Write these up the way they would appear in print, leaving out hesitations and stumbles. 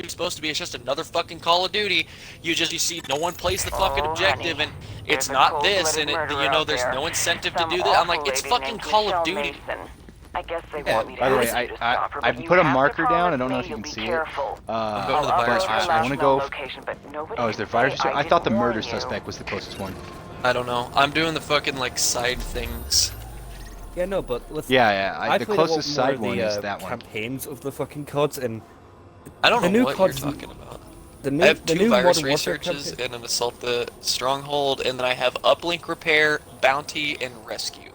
fucking supposed to be. It's just another fucking Call of Duty. You see no one plays the fucking objective, honey, and it's not this, and there's no incentive to do this. I'm like, it's fucking Call of Duty. I guess they Yeah, want me to by the way, ask you to I stop her, I but you put a have to marker down. I promise don't know me if you you'll can be see careful. it. I'm going to the virus but I want to research. go. Location, but nobody Oh, is there can virus? say I thought the didn't murder warn you. suspect was the closest one. I don't know. I'm doing the fucking like side things. Yeah, no, but let's. Yeah, the played a lot closest more side of one the, is that one. campaigns of the fucking CODs, and I don't The know new what CODs you're talking about. the new I have the two new virus Modern Warfare researches campaign. and an assault the stronghold, and then I have uplink repair, bounty, and rescue.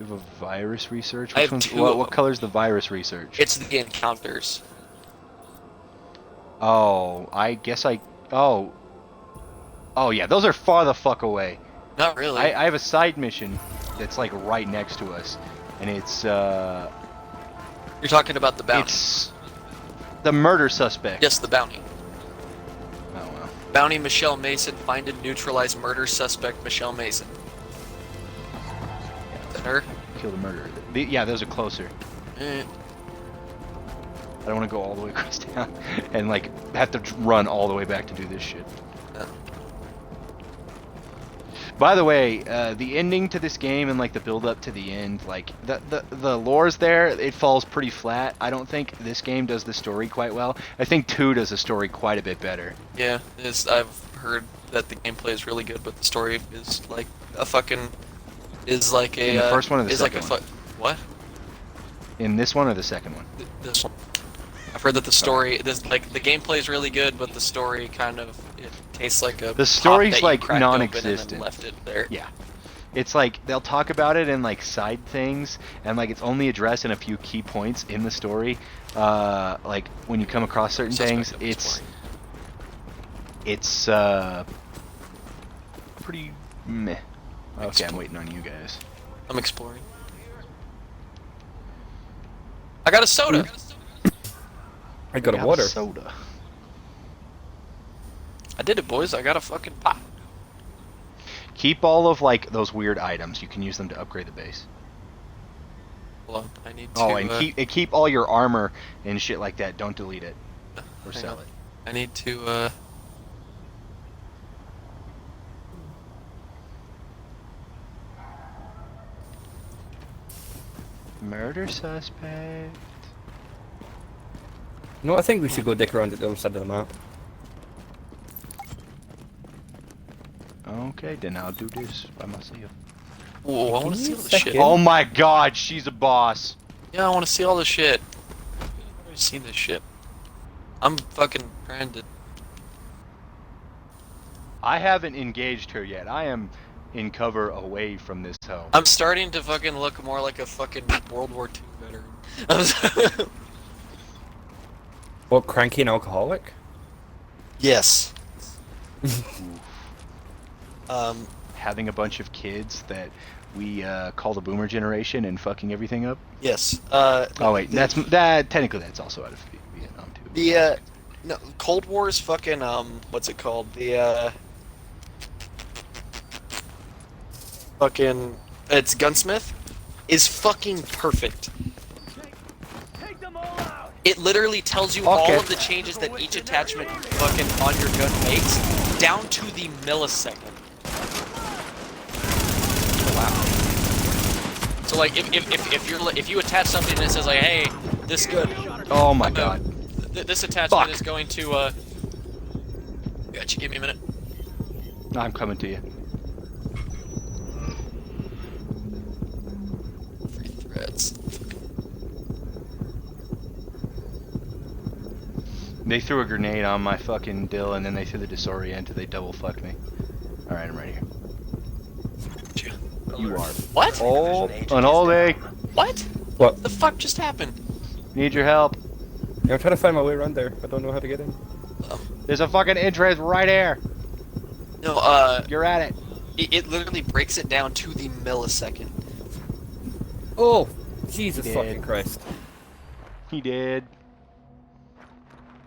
You have a virus research. I Which have one's two of what them. color's the virus research? It's the encounters. Oh, I guess I. Oh. Oh yeah, those are far the fuck away. Not really. I have a side mission that's like right next to us, and it's You're talking about the bounty. it's the murder suspect. Yes, the bounty. Oh well. Bounty Michelle Mason. Find and neutralize murder suspect Michelle Mason. Is that her? Kill the murderer. Yeah, those are closer. Eh. I don't want to go all the way across town and like have to run all the way back to do this shit. No. By the way, the ending to this game and like the build up to the end, like the lore's there, it falls pretty flat. I don't think this game does the story quite well. I think 2 does the story quite a bit better. Yeah, I've heard that the gameplay is really good, but the story is like a fucking is like a In the first one or the is like second a one? what? In this one or the second one? This one. I've heard that the story, the gameplay is really good, but the story kind of it tastes like a The story's, pop that you like, cracked open and then non-existent. left it there. Yeah. It's like they'll talk about it in like side things, and like it's only addressed in a few key points in the story. Like when you come across certain Suspect things, of this point. it's pretty meh. Okay, I'm waiting on you guys. I'm exploring. I got a soda. I got a Got water. soda. I did it, boys. I got a fucking pot. Keep all of like those weird items. You can use them to upgrade the base. Hold on. I need to. Oh, and keep all your armor and shit like that. Don't delete it or hang sell on. it. I need to. Murder suspect. No, I think we should go dick around at the other side of the map. Okay, then I'll do this by myself. Whoa, I want Give to me see a all this second. shit. Oh my god, she's a boss. Yeah, I want to see all this shit. I've already seen this shit. I'm fucking trying to. I haven't engaged her yet. I am in cover away from this hoe. I'm starting to fucking look more like a fucking World War II veteran. What, cranky and alcoholic? Yes. Having a bunch of kids that we call the boomer generation and fucking everything up. Yes. Oh wait, that technically that's also out of Vietnam too. The no, Cold War is fucking what's it called? The fucking it's Gunsmith is fucking perfect. It literally tells you all of the changes that each attachment fucking on your gun makes down to the millisecond. Wow. So like if you attach something and it says like, hey, this good. Oh my god. This attachment Fuck. is going to Gotcha, give me a minute. I'm coming to you. Free threads. They threw a grenade on my fucking dill and then they threw the disorient and they double fucked me. Alright, I'm right here. You are. What? Oh, an all day. What? What? The fuck just happened? Need your help. Yeah, I'm trying to find my way around there. I don't know how to get in. There's a fucking entrance right here. No, You're at it. it literally breaks it down to the millisecond. Oh, Jesus Dead. fucking Christ. He did.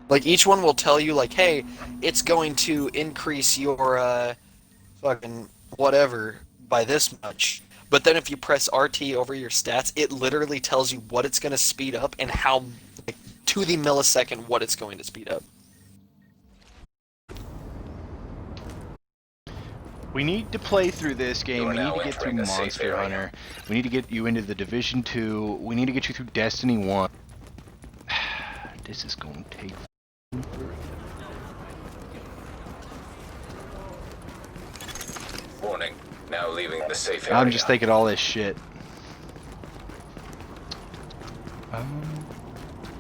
Like each one will tell you like, hey, it's going to increase your fucking whatever by this much. But then if you press RT over your stats, it literally tells you what it's going to speed up and how like to the millisecond what it's going to speed up. We need to play through this game. You are We need now to get through entering a safe Monster area. Hunter. We need to get you into the Division 2. We need to get you through Destiny 1. This is going to take... Warning. Now leaving the safe area. I'm just thinking all this shit.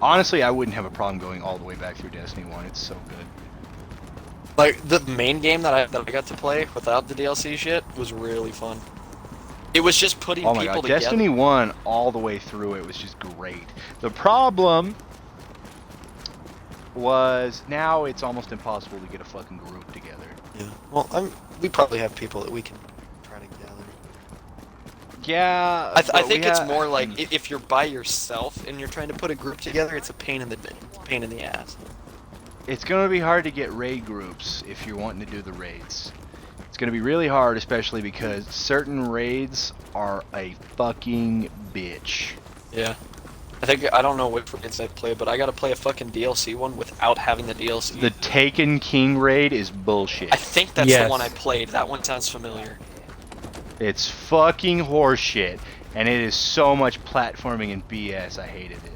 Honestly, I wouldn't have a problem going all the way back through Destiny 1. It's so good. Like the main game that I got to play without the DLC shit was really fun. It was just putting Oh my people god, together. Destiny 1 all the way through it was just great. The problem was now it's almost impossible to get a fucking group together. Yeah. Well, we probably have people that we can try to gather. Yeah, I but think we it's ha- more like if you're by yourself and you're trying to put a group together, it's a pain in the ass. It's gonna be hard to get raid groups if you're wanting to do the raids. It's gonna be really hard, especially because certain raids are a fucking bitch. Yeah. I don't know what raids I play, but I gotta play a fucking DLC one without having the DLC. The Taken King raid is bullshit. I think that's Yes. the one I played. That one sounds familiar. It's fucking horseshit, and it is so much platforming and BS. I hated it.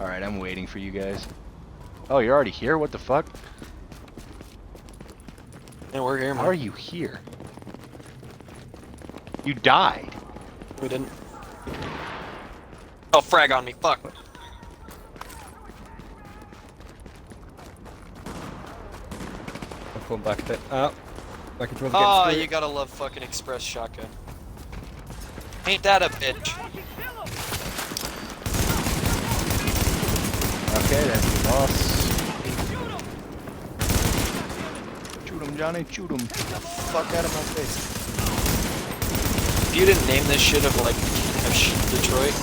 Alright, I'm waiting for you guys. Oh, you're already here? What the fuck? Yeah, we're here, man. How are you here? You died. We didn't. Oh, frag on me. Fuck. I'm going back a bit. Ah, my control's Oh, getting you screwed. gotta love fucking Express Shotgun. Ain't that a bitch? Okay, that's the boss. Shoot him, Johnny, shoot him. Fuck out of my face. If you didn't name this shit of like Detroit,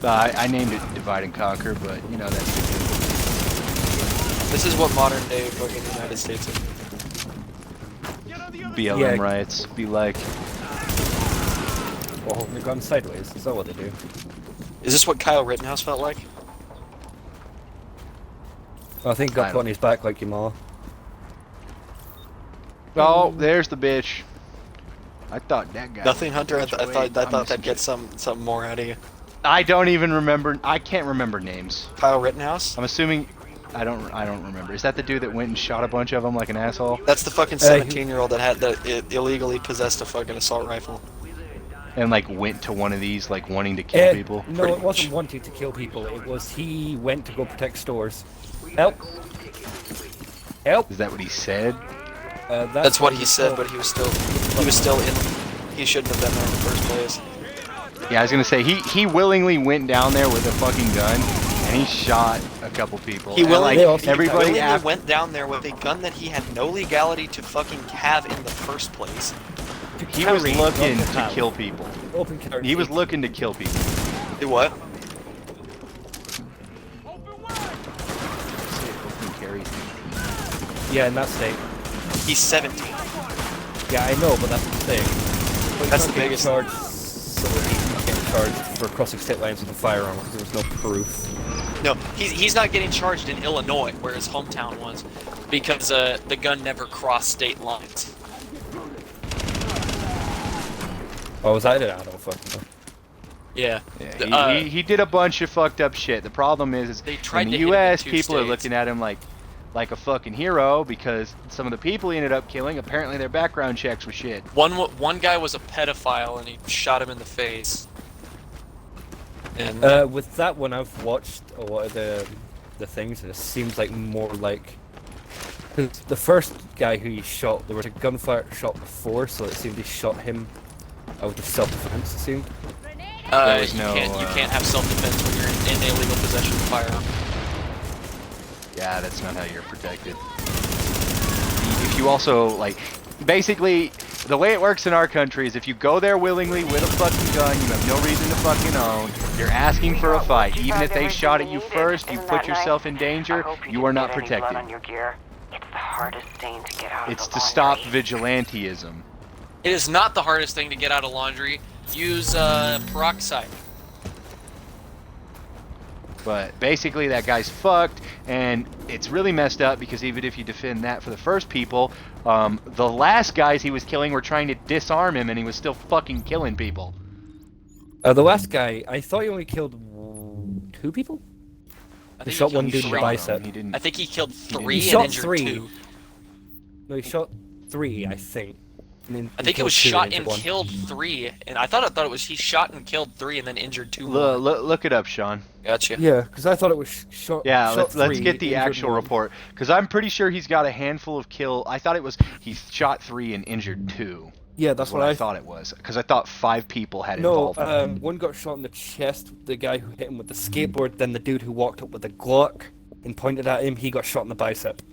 I named it Divide and Conquer, but you know that's this is what modern day fucking United States is. BLM Yeah. riots. Be like, Oh, they're going sideways. Is that what they do? Is this what Kyle Rittenhouse felt like? I think he I got put on his back like your ma. oh, there's the bitch. I thought that guy. Nothing, was Hunter. I the bitch. thought Wait, I'm that'd missing get shit. something more out of you. I don't even remember. I can't remember names. Kyle Rittenhouse. I'm assuming. I don't remember. Is that the dude that went and shot a bunch of them like an asshole? That's the fucking 17-year-old that had that illegally possessed a fucking assault rifle. And like went to one of these like wanting to kill people. No, Pretty it wasn't much. wanting to kill people. It was he went to go protect stores. Help! Help! Is that what he said? That's what he was said, told. but he was still in. He shouldn't have been there in the first place. Yeah, I was gonna say he willingly went down there with a fucking gun and he shot a couple people. He And, willingly, like, he everybody willingly after, went down there with a gun that he had no legality to fucking have in the first place. he was Carry, looking not to to have. kill people. Open carry. He was looking to kill people. Do what? Say open carry. Yeah, in that state. He's 17. Yeah, I know, but that's the thing. But he's That's not the getting biggest- charged, so he's not getting charged for crossing state lines with a firearm because there was no proof. No, he's not getting charged in Illinois, where his hometown was, because the gun never crossed state lines. Oh, was that it? I don't fucking know. Yeah. Yeah, he did a bunch of fucked up shit. The problem is They tried in to the hit him in U.S. 2 people are states. looking at him like a fucking hero because some of the people he ended up killing, apparently their background checks were shit. One guy was a pedophile and he shot him in the face. And With that one, I've watched a lot of the things, and it seems like more like 'cause the first guy who he shot, there was a gunfire shot before, so it seemed he shot him out of self-defense. It seemed. there was you no, can't have self-defense when you're in illegal possession of a firearm. Yeah, that's not how you're protected. If you also, like, basically, the way it works in our country is if you go there willingly with a fucking gun you have no reason to fucking own, you're asking for a fight. Even if they shot at you first, you put yourself in danger, you are not protected. On your gear. It's the hardest thing to get out of It's the to stop laundry. vigilantism. It is not the hardest thing to get out of laundry. Use peroxide. But basically, that guy's fucked, and it's really messed up because even if you defend that for the first people, the last guys he was killing were trying to disarm him, and he was still fucking killing people. The last guy, I thought he only killed 2 people. I He think shot he one killed dude in the three. bicep. He didn't. I think he killed didn't. 3 He and shot injured 3. 2. No, he shot 3, I think. I think it was shot and killed 3, and I thought it was he shot and killed 3 and then injured 2 more. Look it up, Sean. Gotcha. Yeah, because I thought it was shot. Yeah, shot let's 3, get the injured actual 1. report because I'm pretty sure he's got a handful of kill. I thought it was he shot 3 and injured 2. Yeah, that's what I thought it was because I thought 5 people had No, involvement. one got shot in the chest. The guy who hit him with the skateboard. Then the dude who walked up with the Glock and pointed at him, he got shot in the bicep.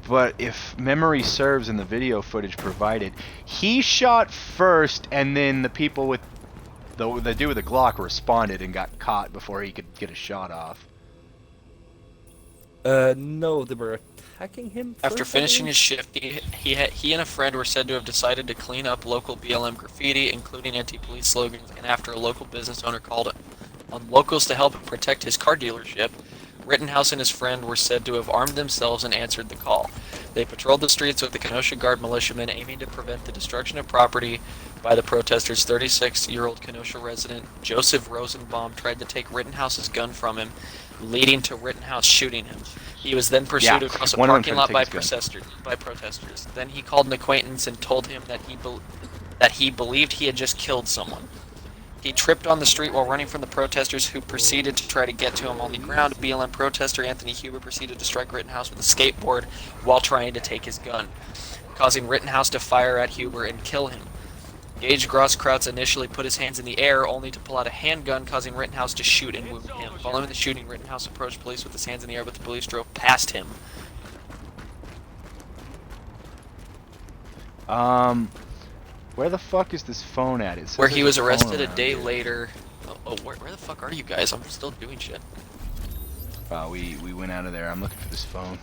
But if memory serves in the video footage provided, he shot first, and then the people with the dude with the Glock responded and got caught before he could get a shot off. No, they were attacking him. After first, I finishing think? his shift, he and a friend were said to have decided to clean up local BLM graffiti, including anti-police slogans, and after a local business owner called on locals to help protect his car dealership, Rittenhouse and his friend were said to have armed themselves and answered the call. They patrolled the streets with the Kenosha Guard militiamen, aiming to prevent the destruction of property by the protesters. 36-year-old Kenosha resident Joseph Rosenbaum tried to take Rittenhouse's gun from him, leading to Rittenhouse shooting him. He was then pursued across a one of them parking tried to lot take his gun. by protesters. Then he called an acquaintance and told him that he believed he had just killed someone. He tripped on the street while running from the protesters, who proceeded to try to get to him on the ground. BLM protester Anthony Huber proceeded to strike Rittenhouse with a skateboard while trying to take his gun, causing Rittenhouse to fire at Huber and kill him. Gage Grosskreutz initially put his hands in the air, only to pull out a handgun, causing Rittenhouse to shoot and wound him. Following the shooting, Rittenhouse approached police with his hands in the air, but the police drove past him. Where the fuck is this phone at? It says Where he there's was a phone arrested a around day here. later. Where the fuck are you guys? I'm still doing shit. Wow, we went out of there. I'm looking for this phone.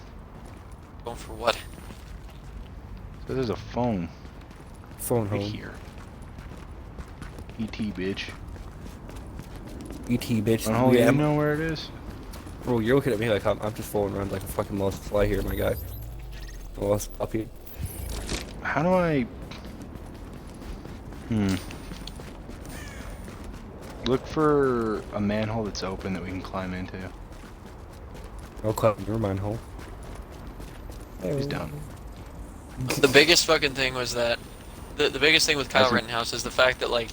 Going for what? So there's a phone Phone right home. here. ET, bitch. ET bitch. Unholy, Yeah, you know where it is? Bro, you're looking at me like I'm just falling around like a fucking lost fly here, my guy. Lost puppy. How do I... Look for a manhole that's open that we can climb into. I'll climb your manhole. He's down. The biggest fucking thing was that the biggest thing with Kyle Hasn't- Rittenhouse is the fact that like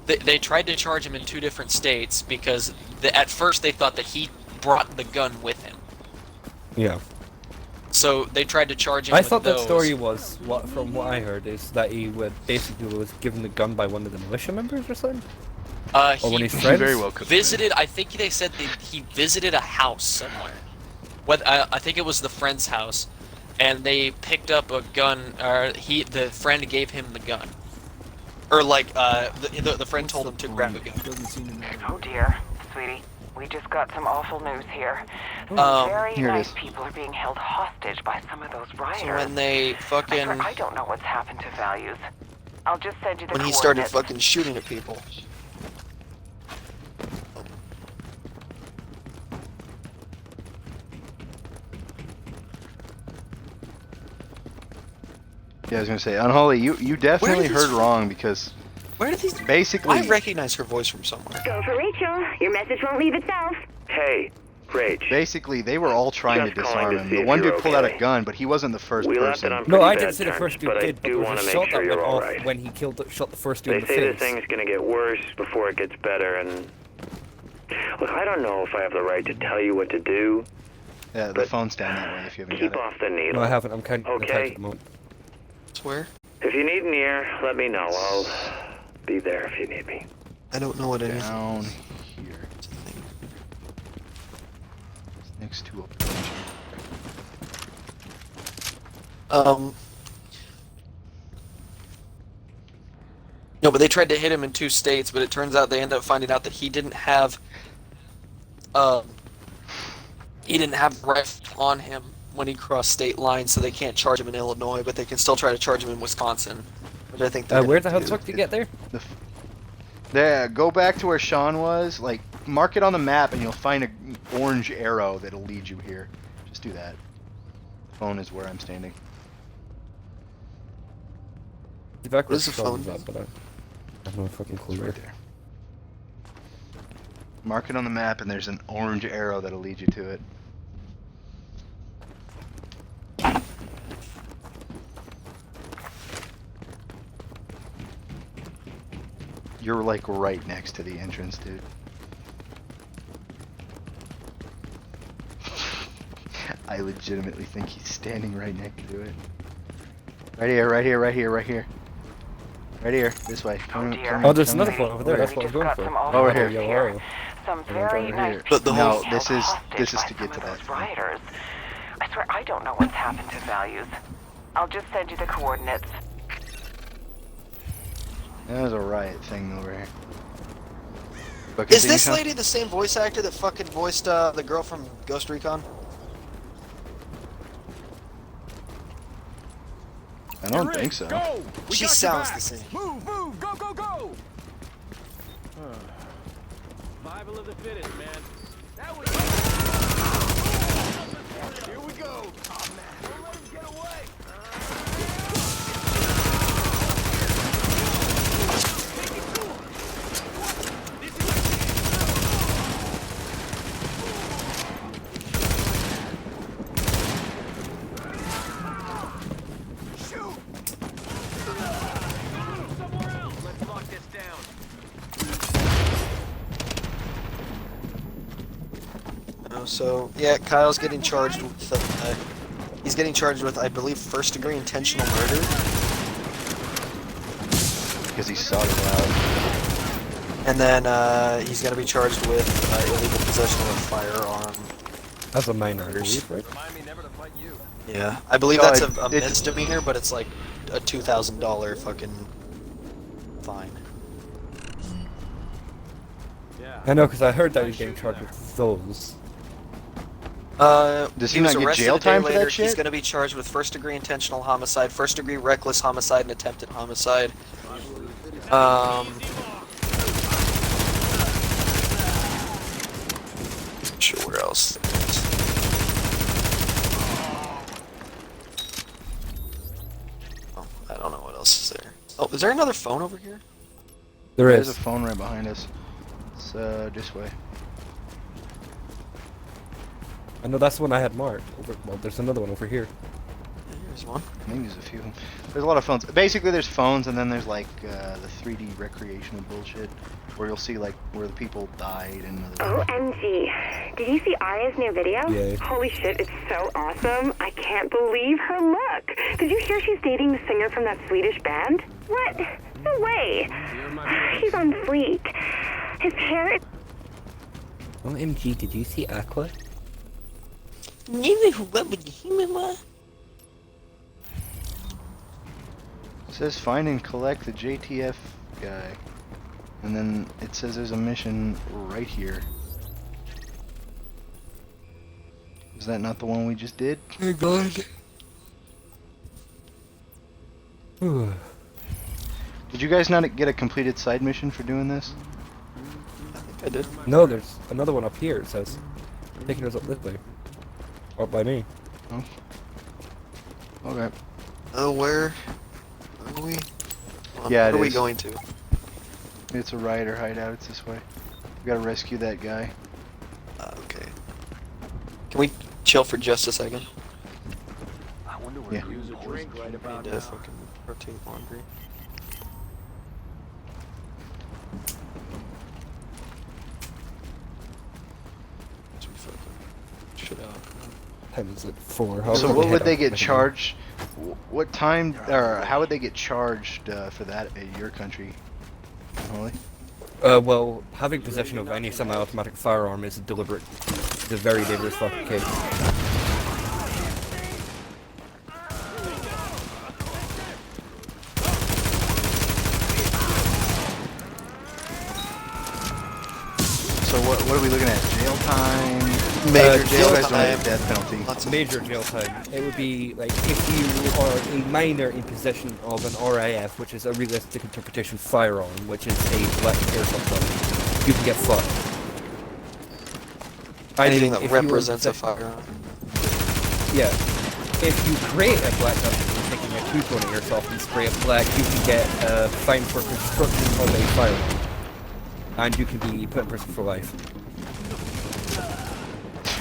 they tried to charge him in 2 different states because at first they thought that he brought the gun with him. Yeah. So they tried to charge him I with thought that those. story was from what I heard is that he would basically was given the gun by one of the militia members or something. Or when He he's friends. very well could have visited, I think they said he visited a house somewhere. I think it was the friend's house, and they picked up a gun, or the friend gave him the gun. Or like, the friend told him to grab a gun. Oh dear, sweetie. We just got some awful news here. Very here it nice is. people are being held hostage by some of those rioters. So when they fucking, I don't know what's happened to values. I'll just send you the when he started coordinates. fucking shooting at people. Yeah, I was gonna say, Unholy, you definitely these heard from? wrong because Where did these? basically... I recognize her voice from somewhere. Go for Rachel. Your message won't leave itself. Hey, Rach. Basically, they were all trying Just to calling disarm to him. see The if one you're dude pulled out a okay. gun, but he wasn't the first We left person. it on No, pretty I bad didn't say the terms, first dude but did, I but do there was want a to make shot sure that you're went all off right. when he shot the first dude They in the say face. this thing's gonna get worse before it gets better, and look, I don't know if I have the right to tell you what to do. Yeah, the but phone's down that way if you haven't Keep got off the needle. No, I haven't. I'm kind of Okay. at the moment. Swear? If you need an ear, let me know. I'll be there if you need me. I don't know what it. it is. Down here. It's next to a bunch. No, but they tried to hit him in 2 states, but it turns out they ended up finding out that he didn't have the rifle on him when he crossed state lines, so they can't charge him in Illinois, but they can still try to charge him in Wisconsin. Which I think they're Where gonna the hell do. the fuck did you get there? There, go back to where Sean was. Like, mark it on the map, and you'll find an orange arrow that'll lead you here. Just do that. Phone is where I'm standing. What is the phone? But I have no fucking clue. It's right there. Mark it on the map, and there's an orange arrow that'll lead you to it. You're like right next to the entrance, dude. I legitimately think he's standing right next to it. Right here, right here, right here, right here. Right here, this way. Come, dear. come, Oh, there's come another here. one over there. We That's what I was just going got for. some awful Over news here. here. Some very over nice here. But the whole- people No, this held is hostage to by get to some of that. those rioters. I swear I don't know what's happened to values. I'll just send you the coordinates. There's a riot thing over here. But Is continue, this Sean. lady the same voice actor that fucking voiced the girl from Ghost Recon? I don't think so. She sounds the same. Move, go, go, go! Survival of the fittest, man. That was... Here we go! Oh, man. Don't let him get away! Shoot! Somewhere else! Let's lock this down. Oh, so yeah, Kyle's getting charged with. He's getting charged with, I believe, first-degree intentional murder. Because he sought it out. And then he's going to be charged with illegal possession of a firearm. That's a minor, I believe, right? Remind me never to fight you. Yeah, I believe No, that's a it's- misdemeanor, but it's like a $2,000 fucking fine. Yeah. I know, because I heard that he was getting charged with those. Does he was not get arrested jail a day time for that later. He's shit? going to be charged with first-degree intentional homicide, first-degree reckless homicide, and attempted homicide. Sure, where else? Oh, I don't know what else is there. Oh, is there another phone over here? There There's is. a phone right behind us. It's this way. I know that's the one I had marked. Well, there's another one over here. Yeah, here's one. I think there's a few. There's a lot of phones. Basically, there's phones, and then there's like the 3D recreational bullshit, where you'll see like where the people died and. OMG. Did you see Arya's new video? Yeah. Holy shit, it's so awesome. I can't believe her look. Did you hear she's dating the singer from that Swedish band? What? No way. He's on fleek. His hair is... OMG, did you see Aqua? It says find and collect the JTF guy, and then it says there's a mission right here. Is that not the one we just did? Oh god. Did you guys not get a completed side mission for doing this? I think I did. No, there's another one up here. It says, taking us up this way. Up by me. Okay. Oh, where are we? Yeah, where it are we is. going to? It's a rioter hideout. It's this way. We gotta rescue that guy. Okay. Can we chill for just a second? I wonder where Yeah. to use a drink right about Need now. to fucking rotate laundry. As we fucking shit out. Time is at 4. So what would they get charged? What time or how would they get charged for that in your country? Holly? Well, having possession of any semi-automatic firearm is deliberate. It's a very dangerous fucking case. So what are we looking at? Jail time? Major jail jail time. Death penalty. Lots of Major jail time. It would be like if you are a minor in possession of an RAF, which is a realistic interpretation firearm, which is a black airsoft gun, you can get fucked. anything If that you were in represents a possession- firearm. Yeah. If you create a black gun, taking a two-tone airsoft and spray it black, you can get fined for construction of a firearm, and you can be put in prison for life.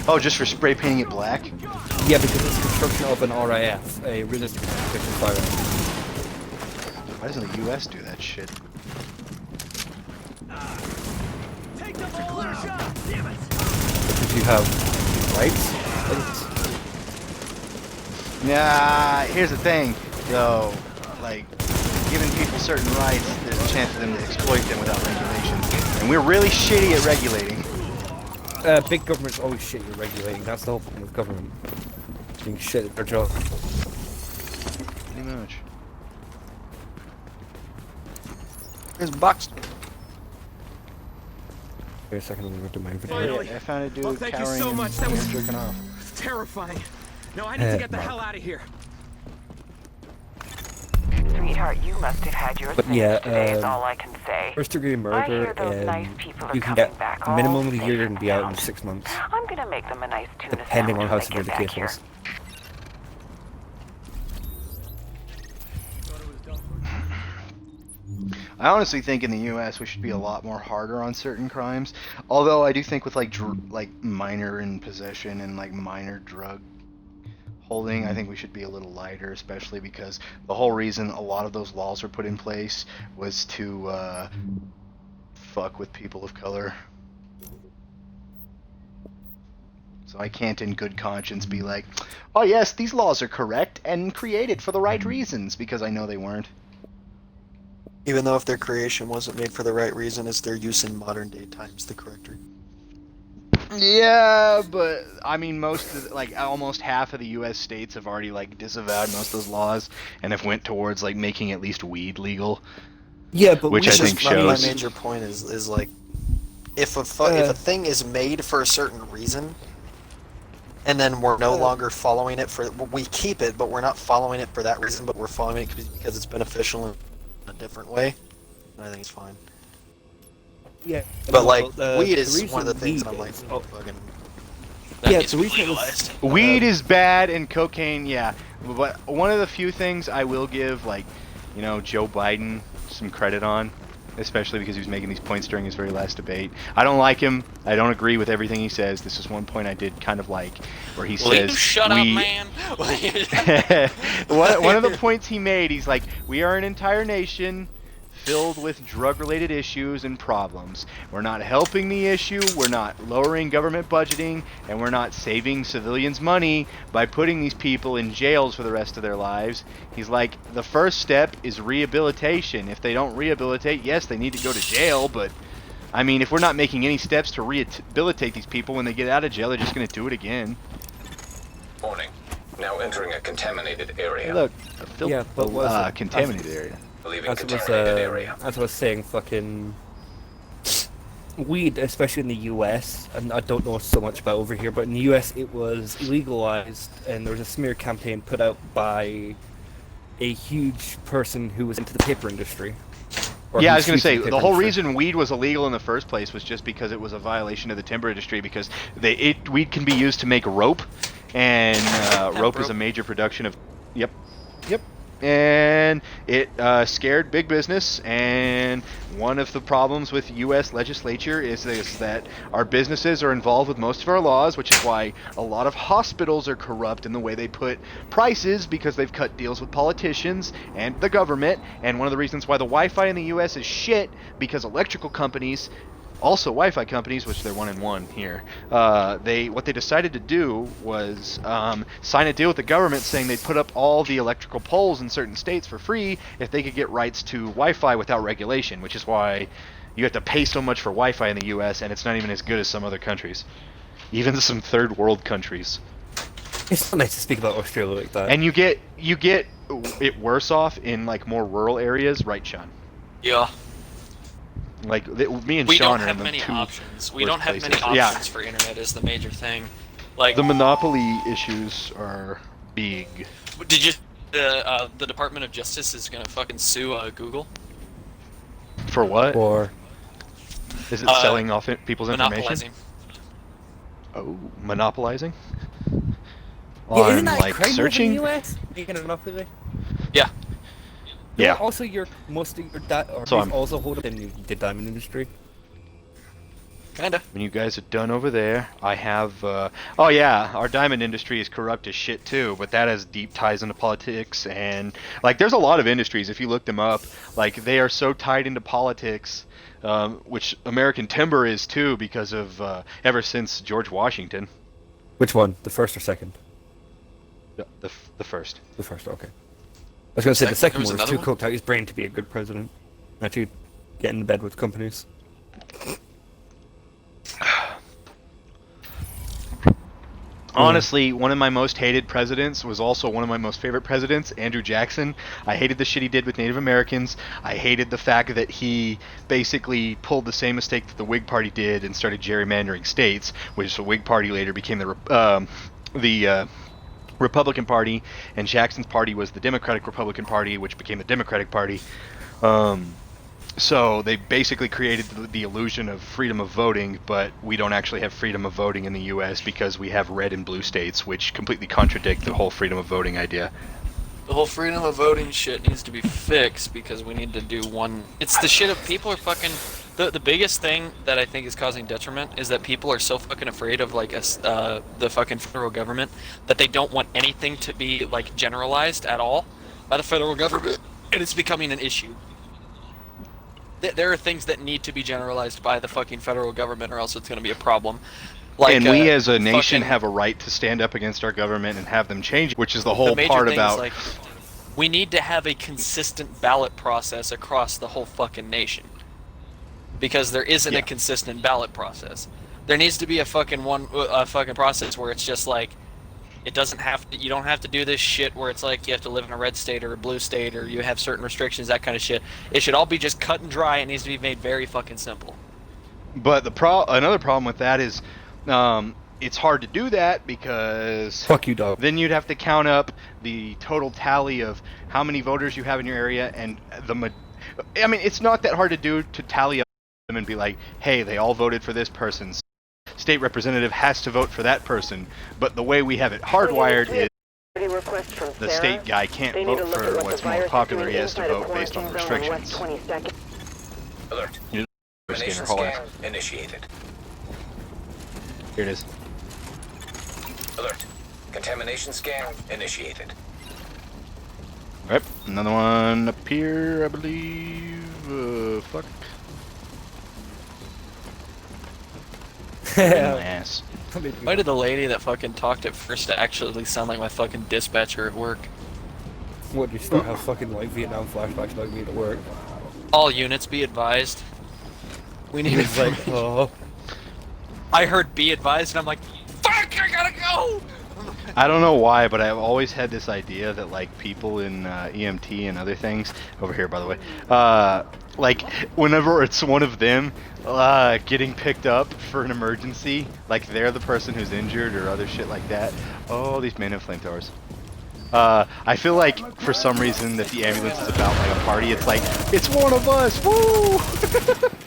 Oh, just for spray painting it black? Yeah, because it's construction of an RAF, a realistic interpretation firearm. Why doesn't the U.S. do that shit? Take the ball out. Damn it. Because you have rights. Nah, here's the thing, though. Like, giving people certain rights, there's a chance for them to exploit them without regulation. And we're really shitty at regulating. Big government's always shit at regulating. That's the whole point with government. Being shit at their job. Pretty much. There's box. Wait a second, I'm gonna do my inventory. Finally. I found a dude Well, thank you cowering so and much. That was jerking off. terrifying. No, I need to get the hell out of here. Sweetheart, you must have had your But sins yeah, today is all I can say. First degree I murder, hear those nice people are you can coming get back all minimum of a safe year and be out in and 6 months, I'm gonna make them a nice tuna depending on sandwich how when they severe get the back case here. was. I honestly think in the U.S. we should be a lot more harder on certain crimes. Although I do think with like minor in possession and like minor drug holding, I think we should be a little lighter, especially because the whole reason a lot of those laws were put in place was to fuck with people of color. So I can't in good conscience be like, oh yes, these laws are correct and created for the right reasons, because I know they weren't. Even though if their creation wasn't made for the right reason, it's their use in modern day times the correct reason. Yeah, but I mean, almost half of the U.S. states have already like disavowed most of those laws and have went towards like making at least weed legal. Yeah, but Which I think My shows. major point is like, if a thing is made for a certain reason, and then we're no longer following it we keep it, but we're not following it for that reason, but we're following it because it's beneficial in a different way, I think it's fine. yeah, But like, weed the is one of the reason things that weed I'm like, is- fucking. That Yeah, gets the reason it was- legalized. Weed is bad and cocaine, yeah. But one of the few things I will give, like, you know, Joe Biden some credit on, especially because he was making these points during his very last debate. I don't like him. I don't agree with everything he says. This is one point I did kind of like, where he Will you says, shut up, man? one of the points he made, he's like, we are an entire nation filled with drug-related issues and problems. We're not helping the issue, we're not lowering government budgeting, and we're not saving civilians money by putting these people in jails for the rest of their lives. He's like, the first step is rehabilitation. If they don't rehabilitate, yes, they need to go to jail, but I mean, if we're not making any steps to rehabilitate these people when they get out of jail, they're just going to do it again. Warning. Now entering a contaminated area. Hey, look, a Yeah, but was it- contaminated area. Leaving As I was, contaminated area. as I was saying, fucking weed, especially in the U.S., and I don't know so much about over here, but in the U.S. it was illegalized, and there was a smear campaign put out by a huge person who was into the paper industry. Or Yeah, I who's was going to huge say, in the the paper whole industry. reason weed was illegal in the first place was just because it was a violation of the timber industry, because weed can be used to make rope, and rope is a major production of... Yep. And it scared big business, and one of the problems with U.S. legislature is that our businesses are involved with most of our laws, which is why a lot of hospitals are corrupt in the way they put prices, because they've cut deals with politicians and the government. And one of the reasons why the Wi-Fi in the U.S. is shit, because electrical companies, also Wi-Fi companies, which they're one and one here, what they decided to do was sign a deal with the government saying they'd put up all the electrical poles in certain states for free if they could get rights to Wi-Fi without regulation, which is why you have to pay so much for Wi-Fi in the U.S. and it's not even as good as some other countries, even some third world countries. It's not nice to speak about Australia like that. And you get it worse off in like more rural areas, right, Sean? Yeah. Like me and We Sean don't are in have the many two options. We worst don't have many places. options for internet is the major thing. Like, The monopoly issues are big. did you? The Department of Justice is gonna fucking sue Google. For what? Or Is it selling off people's information? Monopolizing. Oh, monopolizing? yeah, isn't On that like crime searching? in the US? Making a monopoly. Yeah. Yeah. Also, your most of your So I'm- also hold up in the diamond industry. Kinda. When you guys are done over there, I have. Oh yeah, our diamond industry is corrupt as shit too, but that has deep ties into politics and like there's a lot of industries if you look them up. Like they are so tied into politics, which American Timber is too because of ever since George Washington. Which one? The first or second? The first. The first. Okay. I was gonna say the There second was one was another too one? cooked out his brain to be a good president. Actually, get into bed with companies. Honestly, one of my most hated presidents was also one of my most favorite presidents, Andrew Jackson. I hated the shit he did with Native Americans. I hated the fact that he basically pulled the same mistake that the Whig Party did and started gerrymandering states, which the Whig Party later became the Republican Party, and Jackson's party was the Democratic Republican Party, which became the Democratic Party. So they basically created the illusion of freedom of voting, but we don't actually have freedom of voting in the U.S. because we have red and blue states, which completely contradict the whole freedom of voting idea. The whole freedom of voting shit needs to be fixed because we need to do one. It's the shit of people are fucking. The biggest thing that I think is causing detriment is that people are so fucking afraid of like the fucking federal government that they don't want anything to be like generalized at all by the federal government, and it's becoming an issue. There are things that need to be generalized by the fucking federal government, or else it's going to be a problem. Like, and we as a nation fucking- have a right to stand up against our government and have them change, which is the whole the major part thing about. is, like, we need to have a consistent ballot process across the whole fucking nation. Because there isn't Yeah. a consistent ballot process. There needs to be a fucking fucking process where it's just like, it doesn't have to, you don't have to do this shit where it's like you have to live in a red state or a blue state or you have certain restrictions, that kind of shit. It should all be just cut and dry. It needs to be made very fucking simple. But another problem with that is, it's hard to do that because Fuck you, dog. then you'd have to count up the total tally of how many voters you have in your area, and I mean, it's not that hard to do to tally up them and be like, hey, they all voted for this person. State representative has to vote for that person, but the way we have it hardwired is the state guy can't vote for what's more popular. He has to vote based on the restrictions. Alert. You just Contamination scan your scan initiated. Here it is. Alert. Contamination scan initiated. Alright, another one up here, I believe. Fuck. In my ass. Why did the lady that fucking talked at first actually sound like my fucking dispatcher at work? What, you start have fucking like Vietnam flashbacks about me at work? All units be advised. We need It's to like, oh. I heard be advised and I'm like, fuck, I gotta go! I don't know why, but I've always had this idea that like people in EMT and other things over here, by the way, like whenever it's one of them getting picked up for an emergency, like they're the person who's injured or other shit like that. Oh, these men have flamethrowers. I feel like for some reason that the ambulance is about like a party. It's like it's one of us. Woo!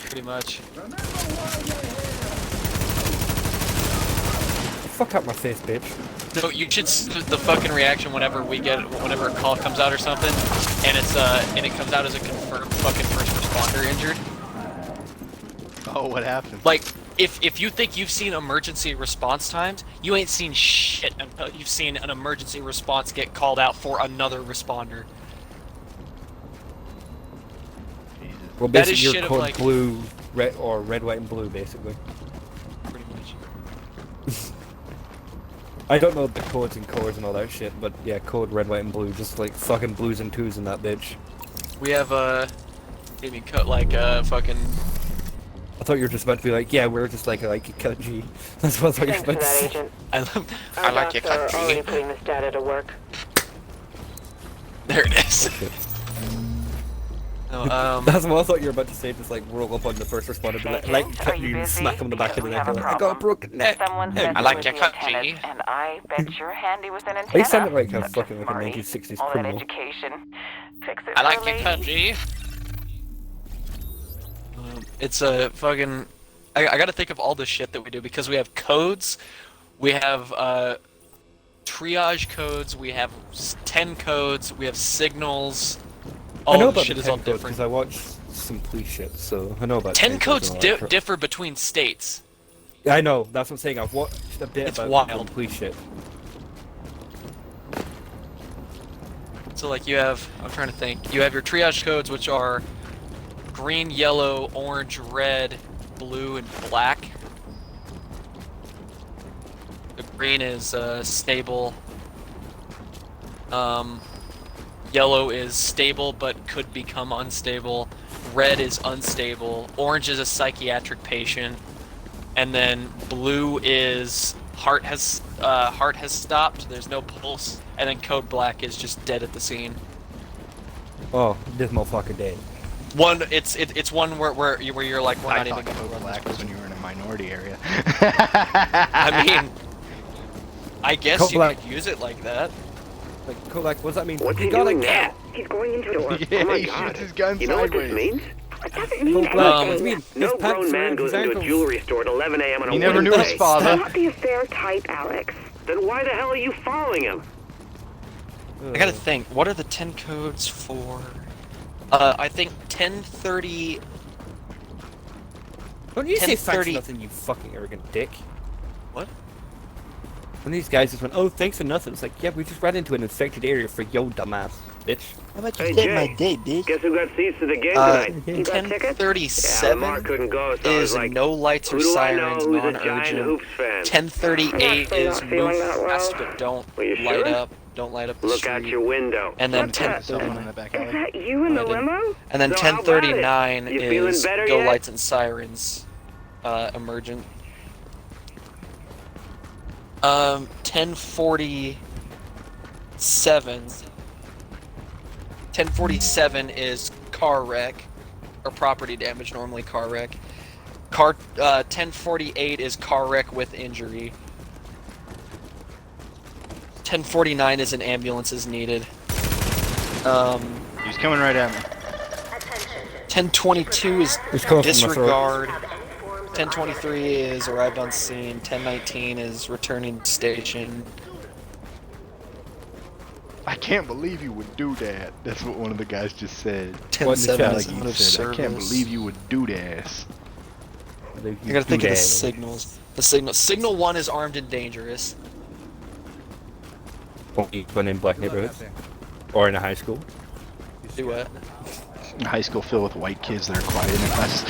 Pretty much. Fuck out my face, bitch. So you should see the fucking reaction whenever a call comes out or something, and it comes out as a confirmed fucking first responder injured. Oh, what happened? Like, if you think you've seen emergency response times, you ain't seen shit until you've seen an emergency response get called out for another responder. Well, That is basically, shit you're of, code like- blue, red, or red, white, and blue, basically. Pretty much. I don't know the codes and colors and all that shit, but yeah, code red, white, and blue. Just like fucking blues and twos in that bitch. We have maybe cut like fucking. I thought you were just about to be like, yeah, we're just like cut G. That's what I thought you were Thanks for about to that, say. Agent. I like your Our docs are already country. putting this data to work. There it is. No, That's what I thought you were about to say. Just like roll up on the first responder, be like Agent, cut are you you, and busy? smack him in the back of the Because we neck. have And a like, I got a problem. broken neck. Someone's Hey, messing I like with your the country. antennas, and I bet your handy with an antenna. They sounded like a Such fucking like a smarty. 1960s All that criminal. education. Fix it I for like a your lady. country. It's a fucking. I gotta think of all the shit that we do because we have codes, we have triage codes, we have 10 codes, we have signals. I All know the about shit the is all 10 codes different. because I watch some police shit, so I know about 10 codes and all that crap. differ between states. I know, that's what I'm saying. I've watched a bit It's about wild. some police shit. So like you have, I'm trying to think. You have your triage codes, which are green, yellow, orange, red, blue, and black. The green is stable. Yellow is stable but could become unstable. Red is unstable. Orange is a psychiatric patient, and then blue is heart has stopped. There's no pulse, and then code black is just dead at the scene. Oh, this motherfucker dead. One, it's one where you're like we're I not even thought gonna code run black this was when you were in a minority area. I mean, I guess Code you black. could use it like that. Like, Kolak, what does that mean? What's You he got doing like, now? He's going into a door. Yeah, Oh my he God. shoots his gun You know what sideways. this means? It doesn't mean Code black. anything. What do you mean? No His pants grown are man in goes his into a ankles. jewelry store at 11 a.m. on a He never knew his Wednesday. father. Not the affair type, Alex. Then why the hell are you following him? I gotta think. What are the 10 codes for? I think 1030. Don't you say thanks for 10:30 nothing, you fucking arrogant dick. What? When these guys just went, oh, thanks for nothing. It's like, yeah, we just ran into an infected area for yo dumbass, bitch. How about Hey, Jay. Guess who got seats to the game tonight? You got tickets? Yeah, Mark 1037 couldn't go, so I was is like, no lights or who do I know sirens, who's a giant non-urgent. hoops fan? 1038 I'm is not feeling move that well. fast, but don't Well, you light sure? up. Don't light up the Look street. out your window. And then What's that? Someone in 1039. the back Is alley. that you in the I didn't- limo? And then So how about it? 1039 You feeling is better go yet? lights and sirens, emergent. 1047 is car wreck or property damage, normally car wreck. 1048 is car wreck with injury. 1049 is an ambulance is needed. He's coming right at me. 1022 is It's coming from my throat. disregard. 1023 is arrived on scene. 1019 is returning to station. I can't believe you would do that. That's what one of the guys just said. 10:07 chat? is Like out he of said, I can't service. believe you would do this. I gotta think of the signals. The signal. Signal 1 is armed and dangerous. When in black neighborhoods. Or in a high school. Do what? High school filled with white kids that are quiet in the class.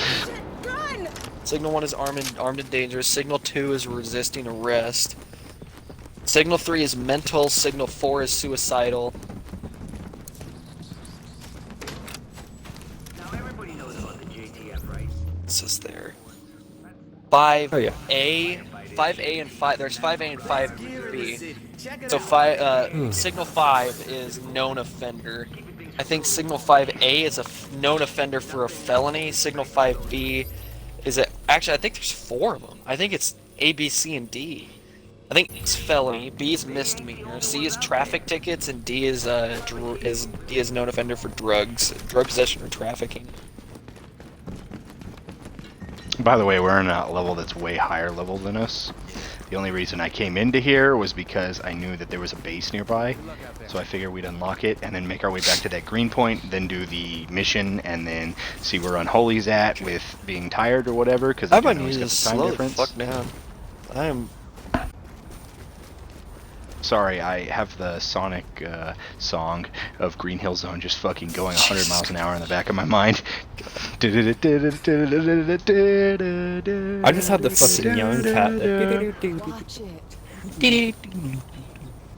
Signal 1 is armed and dangerous. Signal 2 is resisting arrest. Signal 3 is mental. Signal 4 is suicidal. Now everybody knows about the JTF, right? This is there. 5A, Oh, yeah. 5A and 5. There's 5A and 5B. Check it So out. Signal 5 is known offender. I think Signal 5A is a known offender for a felony. Signal 5B is actually I think there's 4 of them. I think it's A, B, C, and D. I think it's felony. B is misdemeanor. C is traffic tickets, and D is known offender for drug possession or trafficking. By the way, we're on a level that's way higher level than us. The only reason I came into here was because I knew that there was a base nearby, so I figured we'd unlock it and then make our way back to that green point, then do the mission, and then see where Unholy's at with being tired or whatever, because I I might know need he's to got the time slow the difference. fuck down. I am. Sorry, I have the Sonic song of Green Hill Zone just fucking going 100 miles an hour in the back of my mind. I just had the fucking young cat.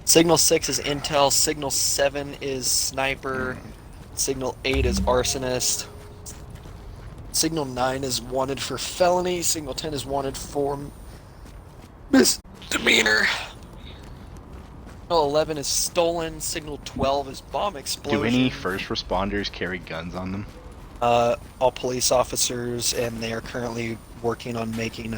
Signal 6 is intel. Signal 7 is sniper. Signal 8 is arsonist. Signal 9 is wanted for felony. Signal 10 is wanted for misdemeanor. Signal 11 is stolen. Signal 12 is bomb explosion. Do any first responders carry guns on them? all police officers, and they are currently working on making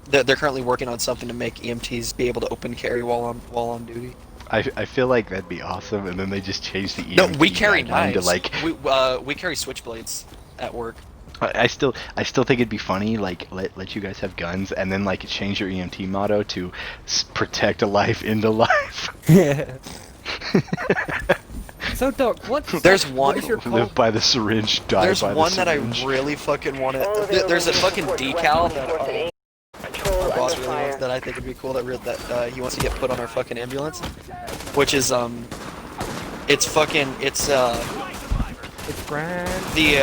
they're currently working on something to make EMTs be able to open carry while on duty. I feel like that'd be awesome, and then they just change the EMT No, we carry guideline knives. to like. We carry switchblades at work. I still think it'd be funny, like let you guys have guns, and then like change your EMT motto to protect a life into life. So Doc, There's what one. is your Live by the syringe, die There's by the one that I syringe. really fucking want All to. There's a available fucking support decal weapons that force and Control our boss under really wants, fire. that I think would be cool. That he wants to get put on our fucking ambulance, which is it's fucking It's grand. the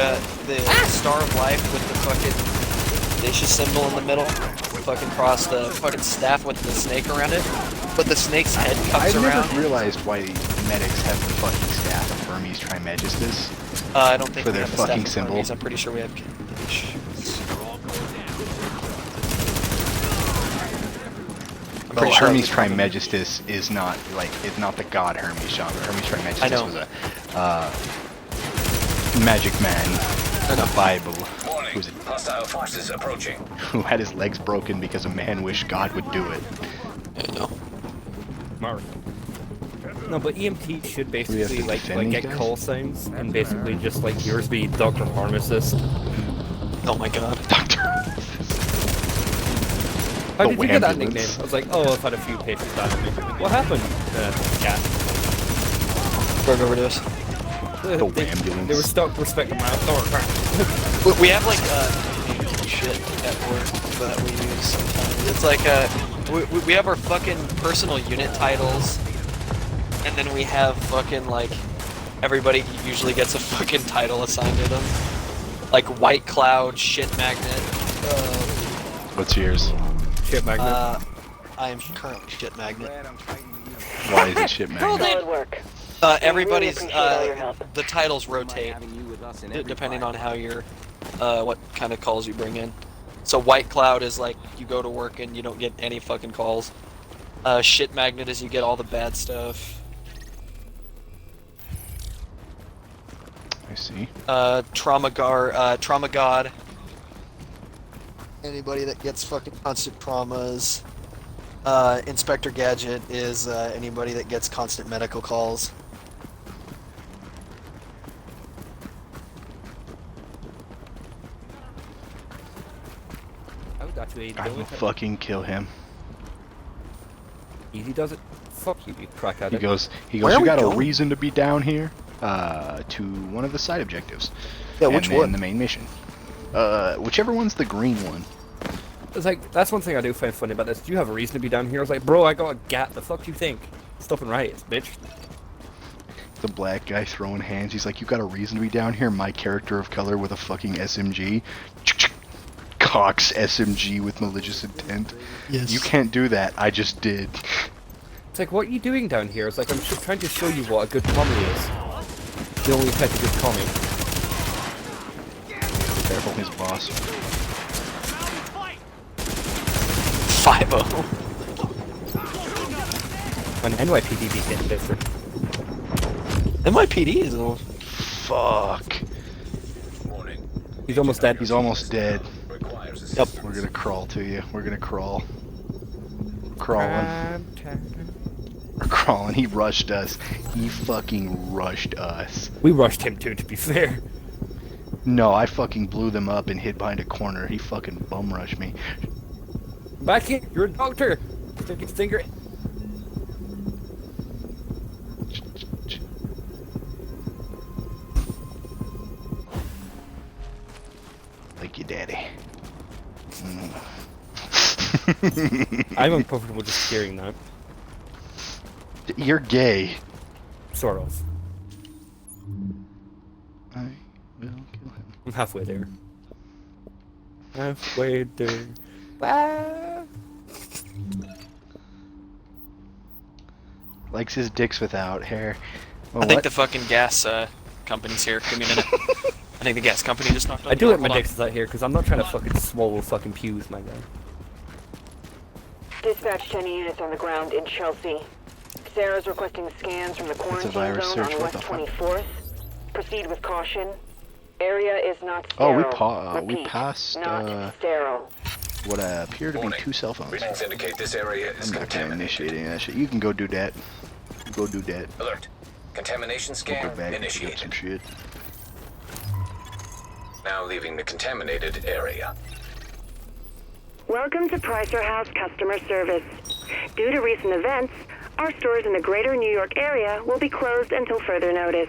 Star of Life with the fucking vicious symbol in the middle, fucking cross the fucking staff with the snake around it, but the snake's head cups I've around. never realized why medics have the fucking staff of Hermes Trismegistus. I don't think for we their have the staff fucking of symbol. Hermes. I'm pretty sure we have. I'm Oh, pretty sure Hermes that's- Trismegistus is not like it's not the god Hermes, Sean. But Hermes Trismegistus I know. was a magic man in the Bible Warning. Hostile forces approaching. who had his legs broken because a man wished God would do it. I know. No, but EMT should We have basically to defend these get guys? call signs and basically just like yours be Dr. Pharmacist. Oh my god. Doctor. How Oh, did you get that ambulance. nickname? I was like, oh, I've had a few patients die on me. What happened? Cat. Drug overdose. The They ambulance. were stuck respecting my authority. We have like shit at work that we use sometimes. It's like we have our fucking personal unit titles, and then we have fucking like everybody usually gets a fucking title assigned to them, like White Cloud, Shit Magnet. What's yours? Shit magnet. I am currently Shit Magnet. Why is it shit magnet? Solid work. Everybody's appreciate all your help. the titles rotate depending on how you're what kind of calls you bring in. So White Cloud is like you go to work and you don't get any fucking calls. Shit Magnet is you get all the bad stuff. I see. Trauma God. Anybody that gets fucking constant traumas. Inspector Gadget is anybody that gets constant medical calls. I would actually I deal will with it. fucking kill him. Easy does it. Fuck you, you crack He addict. goes, Where are you we got a going? reason to be down here? To one of the side objectives. Yeah, and which then one? the main mission. Whichever one's the green one. It's like, that's one thing I do find funny about this. Do you have a reason to be down here? I was like, bro, I got a gat. The fuck do you think? Stop and rights, bitch. The black guy throwing hands. He's like, you got a reason to be down here? My character of color with a fucking SMG. Cox SMG with malicious intent. Yes. You can't do that. I just did. It's like, what are you doing down here? It's like, I'm just trying to show you what a good commie is. The only type of good commie. Careful, his boss. 5-0. An NYPD be getting different. NYPD is a Fuck. Warning. He's almost dead. He's almost dead. Requires Yep. We're gonna crawl to you. We're gonna crawl. Crawling. We're crawling. He rushed us. He fucking rushed us. We rushed him too, to be fair. No, I fucking blew them up and hid behind a corner. He fucking bum rushed me. Back here, you're a doctor. Stick his finger in. Like your daddy. I'm uncomfortable just hearing that. You're gay. Sort of. I will kill him. I'm halfway there. Halfway there. Ah. Likes his dicks without hair. Well, I think what? the fucking gas company's here. Give me a minute. I think the gas company just knocked on I the do door. like my Hold on. dicks out here because I'm not trying to fucking swallow fucking pews, my guy. Dispatch 10 units on the ground in Chelsea. Sarah's requesting scans from the quarantine virus zone search, on what West the fuck? 24th. Proceed with caution. Area is not Oh, sterile. we Repeat, passed not sterile. what appear to be Warning. 2 cell phones. Readings indicate this area is I'm not gonna contaminated. initiate any of that shit. You can go do that. Go do that. Alert. Contamination Go scan back and pick up some initiated. shit. Now leaving the contaminated area. Welcome to Pricer House Customer Service. Due to recent events, our stores in the greater New York area will be closed until further notice.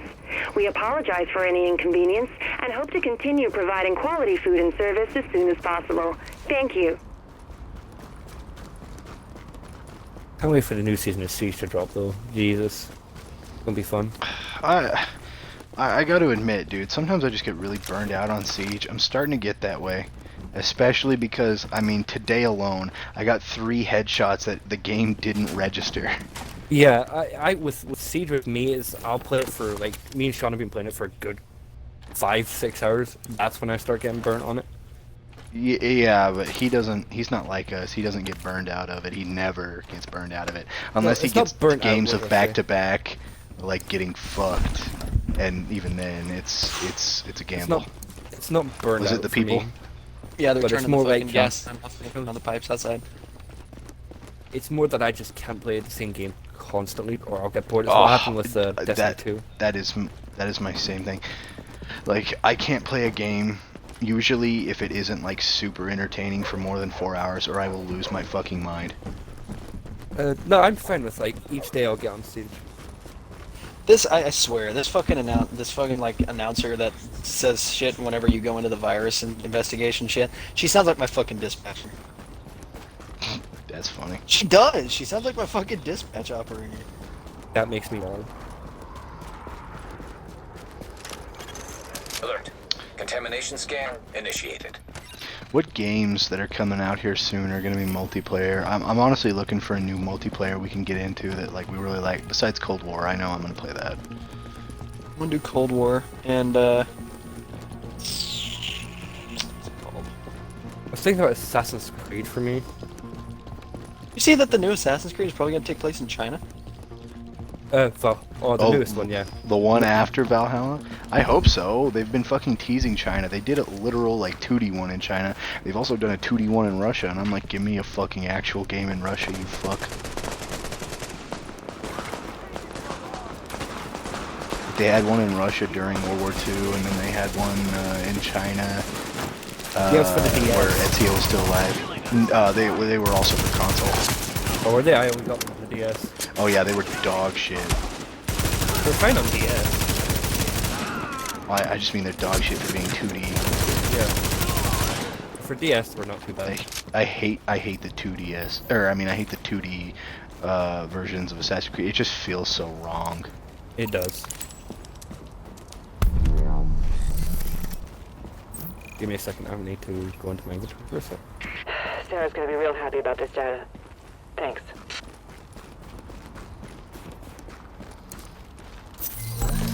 We apologize for any inconvenience and hope to continue providing quality food and service as soon as possible. Thank you. Can't wait for the new season of Siege to drop though. Jesus. It's gonna be fun. I got to admit, dude, sometimes I just get really burned out on Siege. I'm starting to get that way. Especially because, I mean, today alone, I got 3 headshots that the game didn't register. Yeah, I with Siege with me is I'll play it for like me and Sean have been playing it for a good 5-6 hours. That's when I start getting burnt on it. Yeah, but he's not like us. He doesn't get burned out of it. He never gets burned out of it. Unless he it's not gets burnt out, games what of did I say? back-to-back, like getting fucked. And even then, it's a gamble. It's not burnt Was out it the for people? me. Yeah, they're But it's turning more the fucking like, gas on the pipes outside. It's more that I just can't play the same game constantly, or I'll get bored. It's what happened with Destiny 2. That is my same thing. Like, I can't play a game usually if it isn't like super entertaining for more than 4 hours, or I will lose my fucking mind. No, I'm fine with like each day I'll get on Siege. This, I swear, this fucking announcer that says shit whenever you go into the virus and investigation shit, she sounds like my fucking dispatcher. That's funny. She does. She sounds like my fucking dispatch operator. That makes me mad. Alert. Contamination scan initiated. What games that are coming out here soon are going to be multiplayer? I'm honestly looking for a new multiplayer we can get into that like we really like. Besides Cold War, I know I'm going to play that. I'm gonna do Cold War and what's it called? I was thinking about Assassin's Creed for me. You see that the new Assassin's Creed is probably gonna take place in China? The Oh. newest one, yeah. The one after Valhalla? I hope so. They've been fucking teasing China. They did a literal like 2D one in China. They've also done a 2D one in Russia, and I'm like, give me a fucking actual game in Russia, you fuck. They had one in Russia during World War II, and then they had one in China Yeah, it was for the DS. where Ezio was still alive. They were also for console. Or were they? I only got them on the DS. Oh yeah, they were dog shit. They're fine on DS. I just mean they're dog shit for being 2D. Yeah. For DS, we're not too bad. I hate the 2DS, or I mean I hate the 2D versions of Assassin's Creed. It just feels so wrong. It does. Give me a second, I need to go into my inventory for a sec. Sarah's gonna be real happy about this data. Thanks.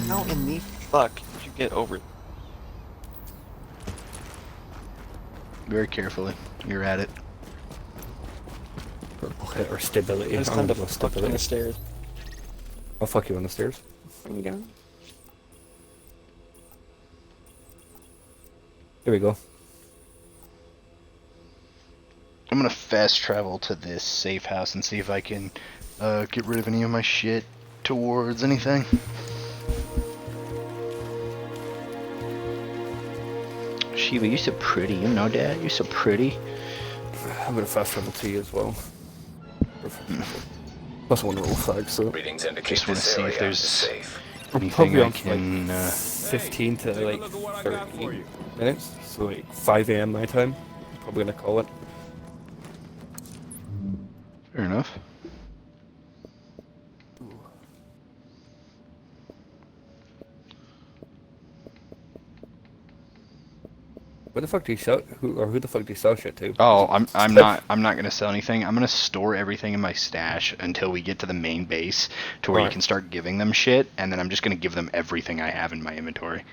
How in the fuck did you get over it? Very carefully. You're at it. Or stability. I just I'm climbed gonna up go the fucking stability. stairs. I'll fuck you on the stairs. Here we go. I'm gonna fast travel to this safe house and see if I can get rid of any of my shit towards anything. Shiva, you're so pretty. You know that? You're so pretty. I'm gonna fast travel to you as well. Plus one roll flag, so Readings indicate Just wanna this see if area there's- is safe. Anything probably I on can. like 15 to like 30 minutes, so like 5 a.m. my time. Probably gonna call it. Fair enough. Where the fuck do you sell? Who the fuck do you sell shit to? Oh, I'm not gonna sell anything. I'm gonna store everything in my stash until we get to the main base, to where you Alright. can start giving them shit, and then I'm just gonna give them everything I have in my inventory.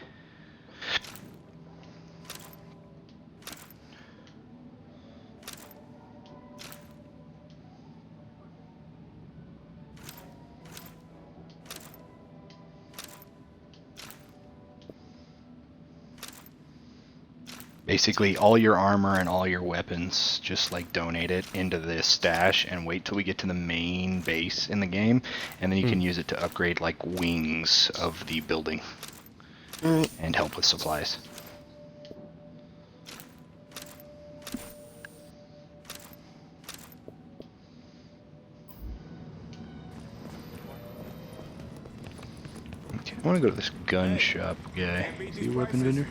Basically, all your armor and all your weapons, just like donate it into this stash and wait till we get to the main base in the game, and then you can use it to upgrade like wings of the building and help with supplies. Okay, I want to go to this gun shop guy. Is he a weapon vendor?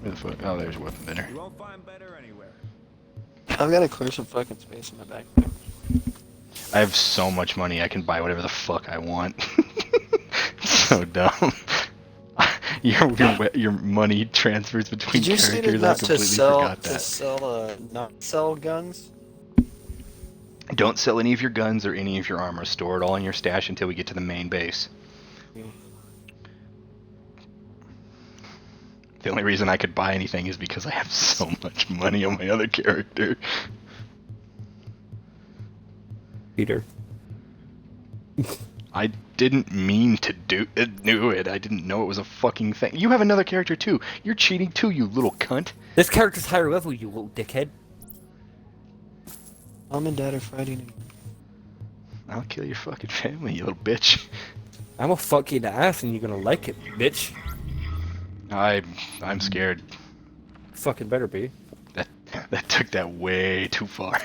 Where the fuck? Oh, there's a weapon vendor. You won't find better anywhere. I've got to clear some fucking space in my backpack. I have so much money, I can buy whatever the fuck I want. So dumb. Your money transfers between Did you say characters. I not to completely sell forgot that. not sell guns? Don't sell any of your guns or any of your armor. Store it all in your stash until we get to the main base. The only reason I could buy anything is because I have so much money on my other character. Peter. I didn't mean to do it. I didn't know it was a fucking thing. You have another character too. You're cheating too, you little cunt. This character's higher level, you little dickhead. Mom and Dad are fighting. I'll kill your fucking family, you little bitch. I'm gonna fuck you in the ass and you're gonna like it, bitch. I'm scared. Fucking better be. That took that way too far.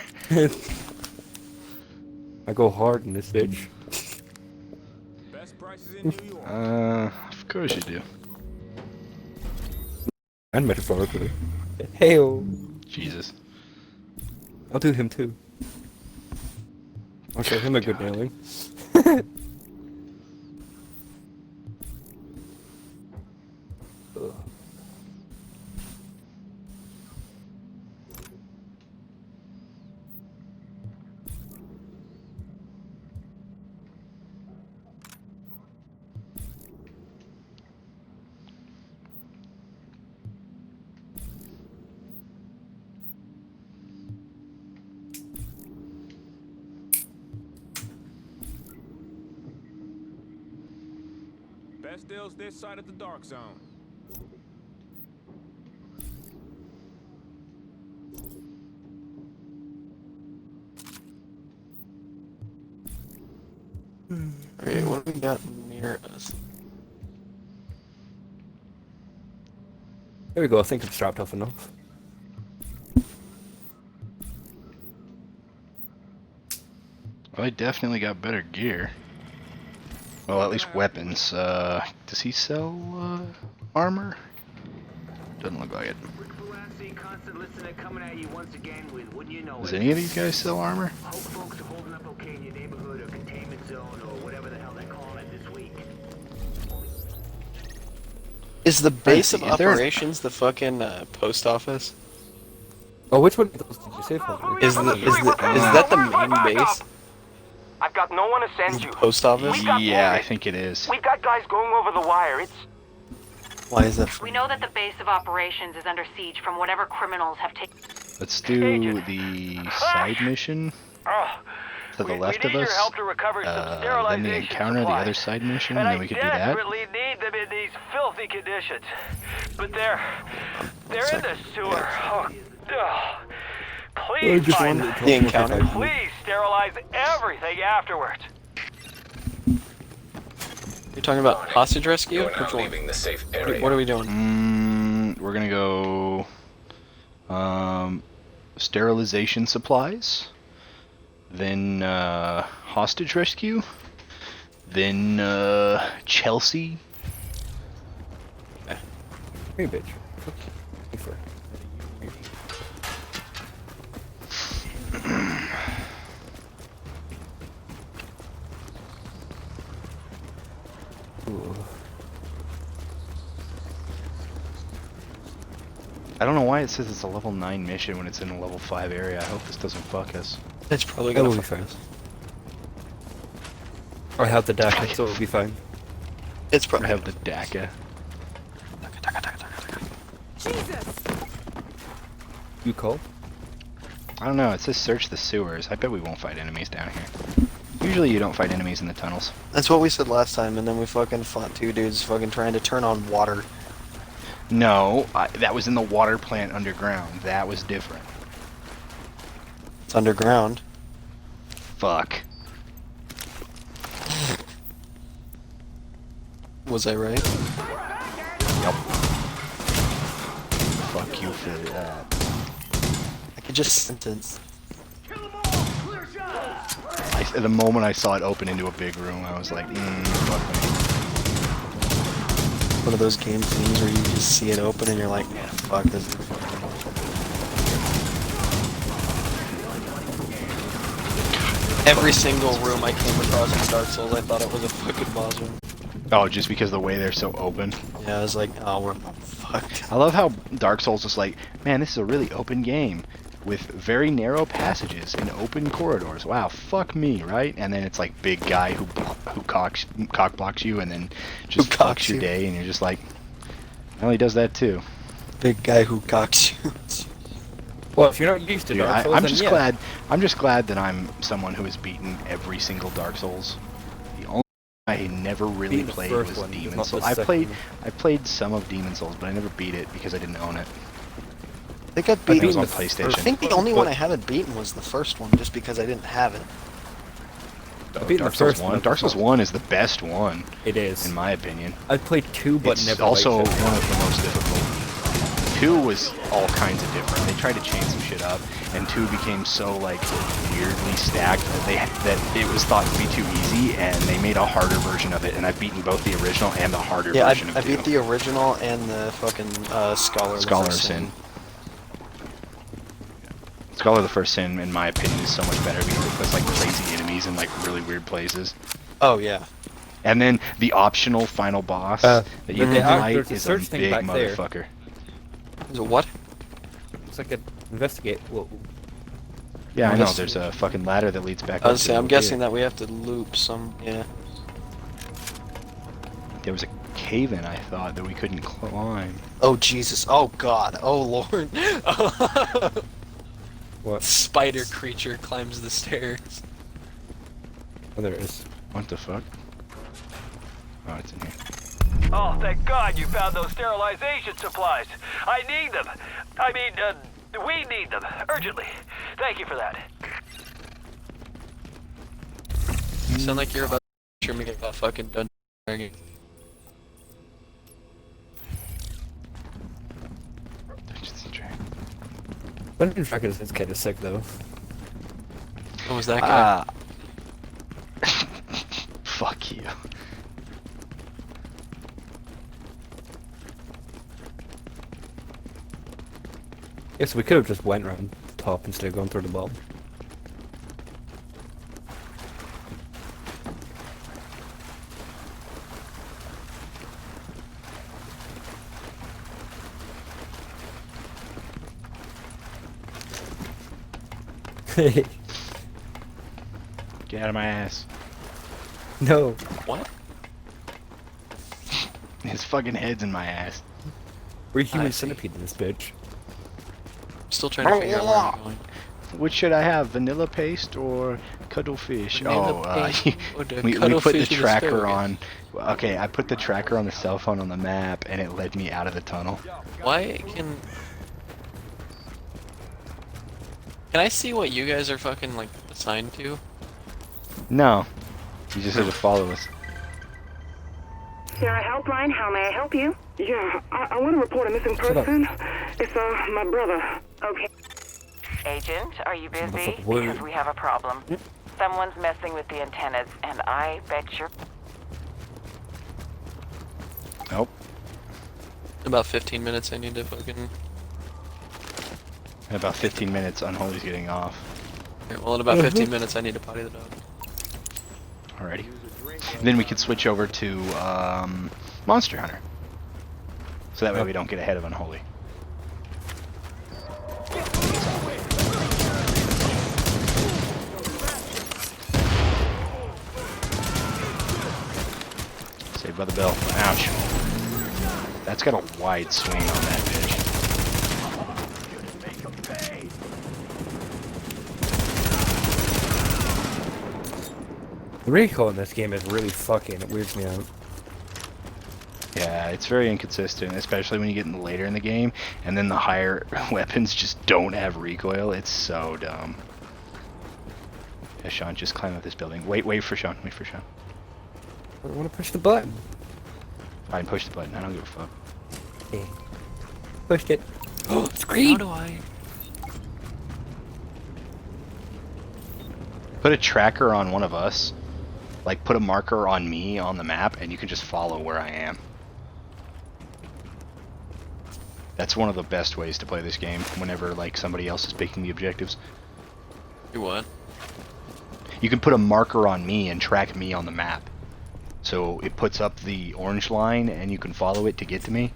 I go hard in this bitch. Best prices in New York. Of course you do. And metaphorically. Hey-o. Jesus. I'll do him too. I'll show him a good nailing. Ugh. Best deals this side of the dark zone. Okay, what do we got near us? There we go, I think I'm strapped off enough. Well, I definitely got better gear. Well, at least weapons. Does he sell armor? Doesn't look like it. Does any of these guys sell armor? Is the base of Is there- operations the fucking post office? Oh, which one did you say for? Is that the main base? I've got no one to send Is you. the post office? Yeah, I think it is. We've got guys going over the wire. It's Why is that? We know that the base of operations is under siege from whatever criminals have taken. Let's do the side mission to the left of us. Then the encounter, the other side mission, and then we could do that. desperately need them in these filthy conditions. But they're in the sewer. Oh, ugh. Please find them. The encounter. Please sterilize everything afterwards. You're talking about hostage rescue? You are now Which one? leaving the safe area. What are we doing? We're gonna go sterilization supplies, then hostage rescue, then Chelsea. Hey, bitch. Hey, for. Ooh. I don't know why it says it's a level 9 mission when it's in a level 5 area. I hope this doesn't fuck us. It's probably That gonna will be fuck fine. us. I have the DACA, so it'll be fine. It's I probably have the DACA. You called? I don't know, it says search the sewers. I bet we won't fight enemies down here. Usually you don't fight enemies in the tunnels. That's what we said last time, and then we fucking fought two dudes fucking trying to turn on water. No, that was in the water plant underground. That was different. It's underground. Fuck. Was I right? Yep. Fuck you for that. I could just sentence. The moment I saw it open into a big room, I was like, fuck me. One of those game things where you just see it open and you're like, yeah, fuck this. Every single room I came across in Dark Souls, I thought it was a fucking boss room. Oh, just because of the way they're so open? Yeah, I was like, oh, we're fucked. I love how Dark Souls is like, man, this is a really open game with very narrow passages and open corridors. Wow, fuck me, right? And then it's like big guy who cock blocks you and then just fucks your day, and you're just like, well, he does that too. Big guy who cocks you. Well, if you're not used to Dark Souls, I'm then just yeah. glad. I'm just glad that I'm someone who has beaten every single Dark Souls. The only I never really Beat the played first was one, Demon not the Souls. I second one. played some of Demon Souls, but I never beat it because I didn't own it. I think I It beat was on the- PlayStation. I think the only one I haven't beaten was the first one, just because I didn't have it. I beat Dark the Souls first 1. one. Dark Souls 1 is the best one, It is. in my opinion. I played 2, but It's never also liked it. one of the most difficult. 2 was all kinds of different. They tried to change some shit up, and 2 became so like weirdly stacked that it was thought to be too easy, and they made a harder version of it. And I've beaten both the original and the harder Yeah, version of I 2. beat the original and the fucking Scholar. Scholar of Sin. Scholar of the First Sin, in my opinion, is so much better because it puts like crazy enemies in like really weird places. Oh yeah. And then the optional final boss that you can fight there's a is a search thing big back there. motherfucker. Is it what? It's like an investigate. Well, Yeah, I know. Yes. There's a fucking ladder that leads back I up. was to saying, I'm the guessing cave. that we have to loop some. Yeah. There was a cave in, I thought, that we couldn't climb. Oh Jesus. Oh God. Oh Lord. what? Spider creature climbs the stairs. Oh, there it is. What the fuck? Oh, it's in here. Oh, thank God you found those sterilization supplies. I need them. I mean, we need them urgently. Thank you for that. You sound like you're about to show me about fucking Dungeon Dragon. Dungeons and Dragons. Dungeons & Dragons is kind of sick though. What was that guy? Fuck you. Yes, we could have just went around the top instead of going through the bottom. Get out of my ass. No. What? His fucking head's in my ass. We're I human see. centipede in this bitch. I'm still trying to figure out where I'm going. Which should I have, vanilla paste or cuttlefish? Vanilla Oh, paste or the we put the cuttlefish with the tracker asparagus. on. Okay, I put the tracker on the cell phone on the map, and it led me out of the tunnel. Why can I see what you guys are fucking like assigned to? No, you just have to follow us. Sarah Helpline, how may I help you? Yeah, I want to report a missing Shut up. person. It's, my brother. Okay. Agent, are you busy? Motherfucker, word. Because we have a problem. Someone's messing with the antennas, and I bet you're... Nope. About 15 minutes I need to fucking... In about 15 minutes, Unholy's getting off. Well, in about 15 minutes I need to potty the dog. Alrighty. Then we could switch over to Monster Hunter. So that way we don't get ahead of Unholy. Saved by the bell. Ouch. That's got a wide swing on that bitch. The recoil in this game is really fucking, it weirds me out. Yeah, it's very inconsistent, especially when you get in later in the game, and then the higher weapons just don't have recoil. It's so dumb. Yeah, Sean, just climb up this building. Wait for Sean. Wait for Sean. I don't want to push the button. Fine, push the button. I don't give a fuck. Okay. Pushed it. Oh, How screen! do I? Put a tracker on one of us. Like, put a marker on me on the map, and you can just follow where I am. That's one of the best ways to play this game, whenever, like, somebody else is picking the objectives. Do what? You can put a marker on me and track me on the map. So it puts up the orange line, and you can follow it to get to me.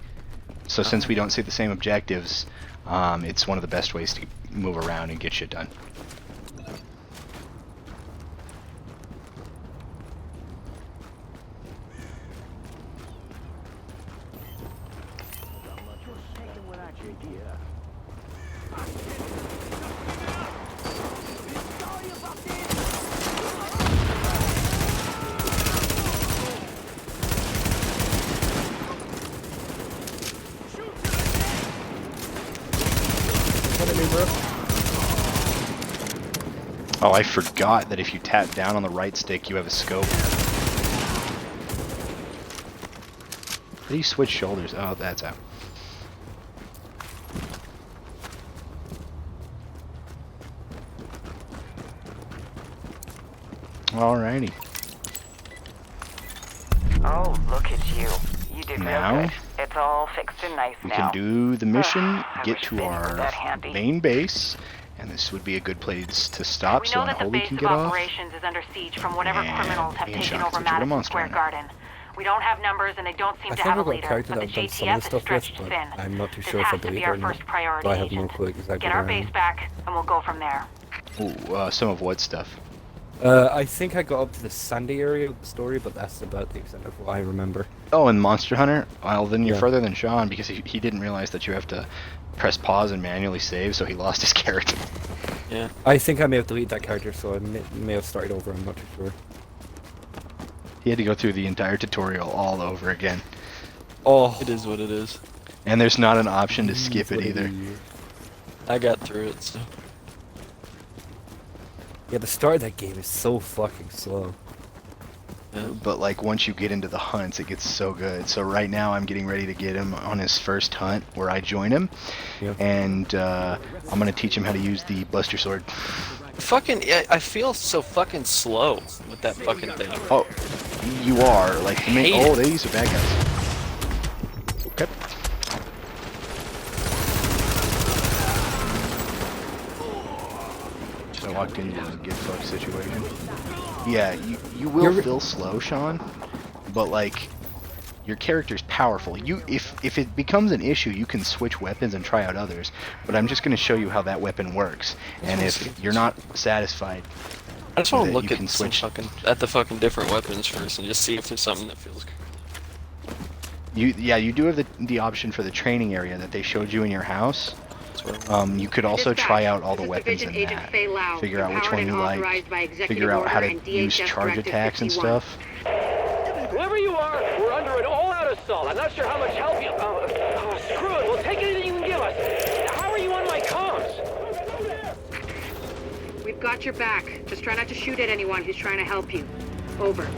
So since we don't see the same objectives, it's one of the best ways to move around and get shit done. Oh, I forgot that if you tap down on the right stick, you have a scope. How do you switch shoulders? Oh, that's out. Alrighty. Oh, look at you. You did Now, real good. It's all fixed and nice We now. can do the mission, I get wish to Vinny were our that handy. main base, and this would be a good place to stop We so know that the Unholy base can of get off. operations is under siege from whatever And criminals have me and taken Sean over can shoot a Madison monster Square hunter. Garden. We don't have numbers and they don't seem I to think have a I've got a leader, character but that the I've done some of JTF this is stuff with, stretched but thin. I'm not too This sure if I has to believe be it our or not. first priority, So I have no Agent. clue exactly Get our where I am. base back and we'll go from there. Ooh, some of what stuff? I think I got up to the Sandy area of the story, but that's about the extent of what I remember. Oh, and Monster Hunter? Well, then you're Yeah. further than Sean, because he didn't realize that you have to press pause and manually save, so he lost his character. Yeah. I think I may have deleted that character, so I may have started over, I'm not too sure. He had to go through the entire tutorial all over again. Oh, It is what it is. And there's not an option to skip it either. I got through it, so. Yeah, the start of that game is so fucking slow. But like once you get into the hunts, it gets so good. So right now I'm getting ready to get him on his first hunt where I join him. Yep. And I'm going to teach him how to use the Buster Sword. Fucking, I feel so fucking slow with that fucking thing. Oh, you are. Like, the main, Hate oh, it. these are bad guys. Okay. So I walked into a get fucked situation. Yeah, you will feel slow, Sean, but like your character's powerful. If it becomes an issue, you can switch weapons and try out others. But I'm just going to show you how that weapon works. And if you're not satisfied, I just want with to it, look you at can some switch. at the fucking different weapons first and just see if there's something that feels good. You do have the option for the training area that they showed you in your house. You could also try out all the weapons in that. Figure out which one you like. Figure out how to use charge attacks and stuff. Whoever you are, we're under an all-out assault. I'm not sure how much help you... screw it. We'll take anything you can give us. How are you on my comms? We've got your back. Just try not to shoot at anyone who's trying to help you. Over.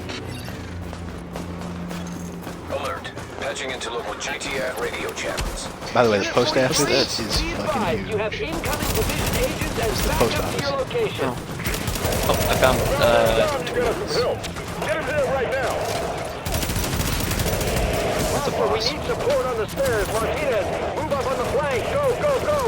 Alert. Patching into local JTF radio channels. By the way, the post office is fucking You have huge. incoming division agents and post back up to your office. location. Oh, I found, Get him here right now. That's a We boss. need support on the stairs. Martinez, move up on the flank. Go, go, go.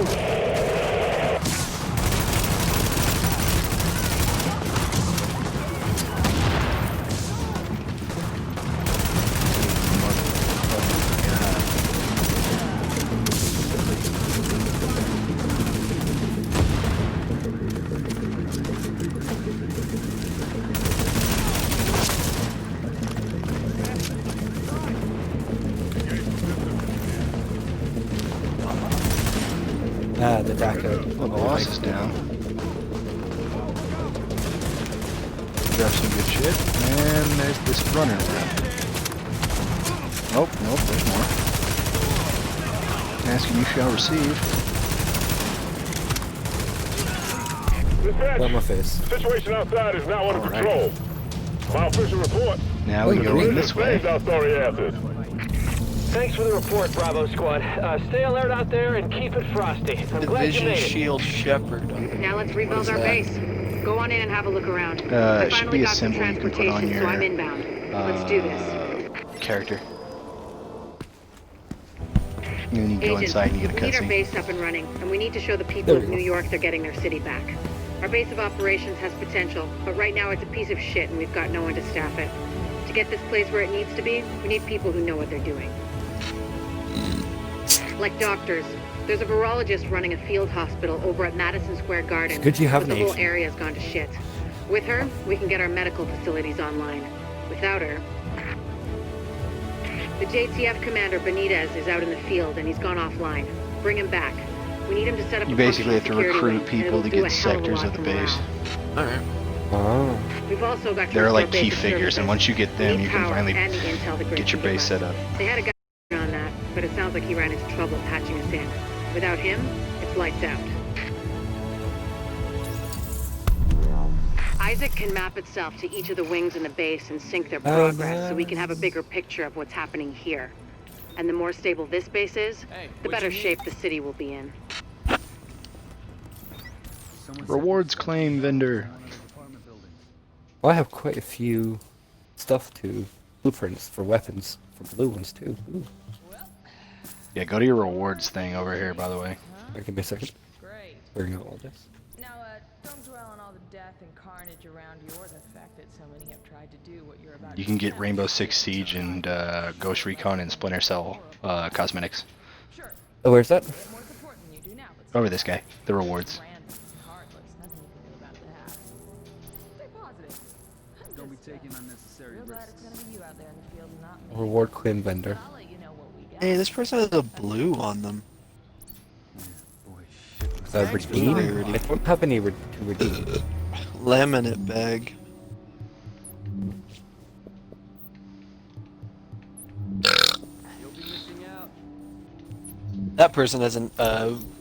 Ah, the DACA. The boss is down. Grab some good shit. And there's this runner left. Oh, nope, there's more. Asking you shall receive. Got my face. Situation outside is now under All right. control. My official report. Now we go in this way. Our story after. Thanks for the report, Bravo Squad. Stay alert out there and keep it frosty. I'm glad you Division made it. Shield Shepherd. Now let's rebuild What is our that? base. Go on in and have a look around. I It should finally be a got some symbol you can put on transportation, your so I'm inbound. Let's do this. character. And then you go Agent, inside and you get a we need our cutscene. base up and running, and we need to show the people There of we go. New York they're getting their city back. Our base of operations has potential, but right now it's a piece of shit and we've got no one to staff it. To get this place where it needs to be, we need people who know what they're doing. Like doctors. There's a virologist running a field hospital over at Madison Square Garden. Good you have but an the whole agent. area's gone to shit. With her, we can get our medical facilities online. Without her... The JTF commander, Benitez, is out in the field and he's gone offline. Bring him back. We need him to set up You a basically have to functional security recruit wing, and people it'll to do a get hell of a sectors lot of the for base. morale. Alright. Oh. We've also got They're to like restore key basic figures, and services. once you get We them, need you can power finally and the intel the Grid get your can give base us. set up. They had a guy on that, but it sounds like he ran into trouble patching us in. Without him, it's lights out. Isaac can map itself to each of the wings in the base and sync their progress so we can have a bigger picture of what's happening here. And the more stable this base is, the better shape the city will be in. Rewards claim vendor. Well, I have quite a few stuff to blueprints for weapons for blue ones too. Ooh. Yeah, go to your rewards thing over here, by the way. Give me a second. Great. Bring out all this. Now, don't dwell on all the death and carnage around you or the fact that so many have tried to do what you're about You to can get attempt. Rainbow Six Siege and Ghost Recon and Splinter Cell cosmetics. Sure, Oh, where's that? more support than you do now, but Over this guy, the rewards. random and heartless. Nothing you can do about that. Stay positive. Don't be taking unnecessary Real glad it's gonna be you out there in the field, not me. Reward claim vendor. I'll let you know what we got. Hey, this person has a blue on them. Redeem? Rarity. I don't have any to redeem. Laminate bag. You'll be missing out. That person has an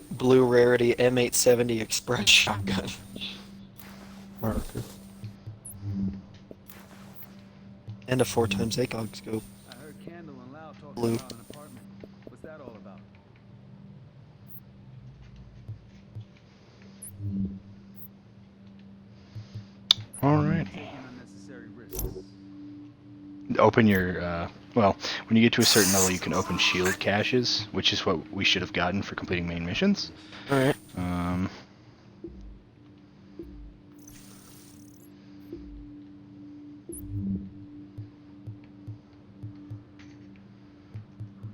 blue rarity M870 Express shotgun. Marker. And a 4x ACOG scope. I heard Candle and Lau talking Blue. about an apartment. What's that all about? Alrighty. Taking unnecessary risks. Open your, well, when you get to a certain level, you can open shield caches, which is what we should have gotten for completing main missions. Alright.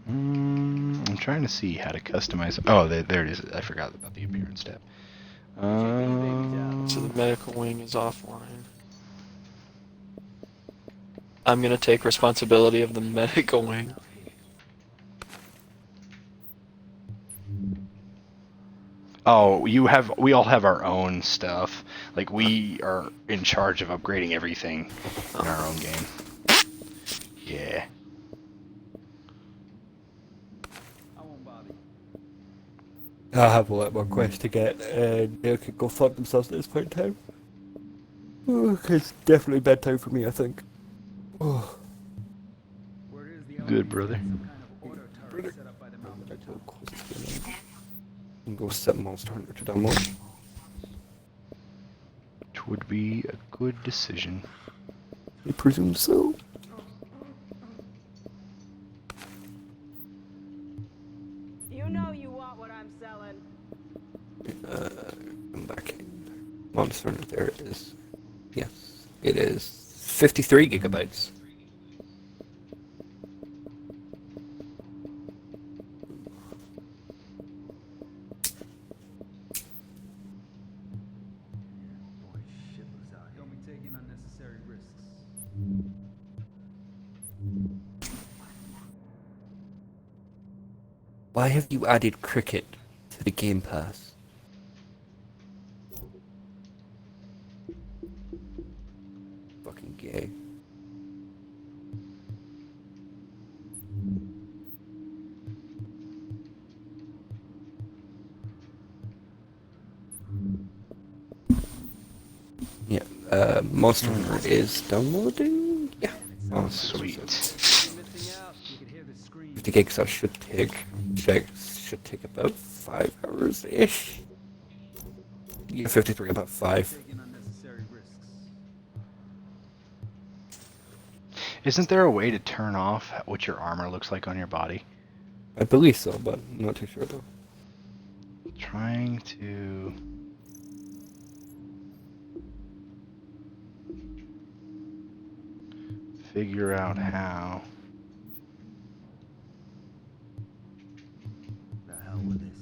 I'm trying to see how to customize. Oh, there it is. I forgot about the appearance tab. So the medical wing is offline. I'm gonna take responsibility of the medical wing. Oh, we all have our own stuff. Like, we are in charge of upgrading everything in our own game. Yeah. I won't bother you. I have a lot more quests to get, and they could go fuck themselves at this point in time. Oh, it's definitely bedtime for me, I think. Oh. Word is the Good, brother. some kind of order turret set up by the mountain. And go set Monster Hunter to download. Which would be a good decision. I presume so. You know you want what I'm selling. Come back in. Monster Hunter, there it is. Yes, it is 53 gigabytes. Boy, shit was out. Don't be taking unnecessary risks. Why have you added cricket to the Game Pass? Fucking gay. Monster Hunter is downloading. Yeah. Oh, sweet. 50 gigs. That should take about 5 hours ish. Yeah, 53 about 5. Isn't there a way to turn off what your armor looks like on your body? I believe so, but I'm not too sure though. Trying to... figure out how. The hell with this.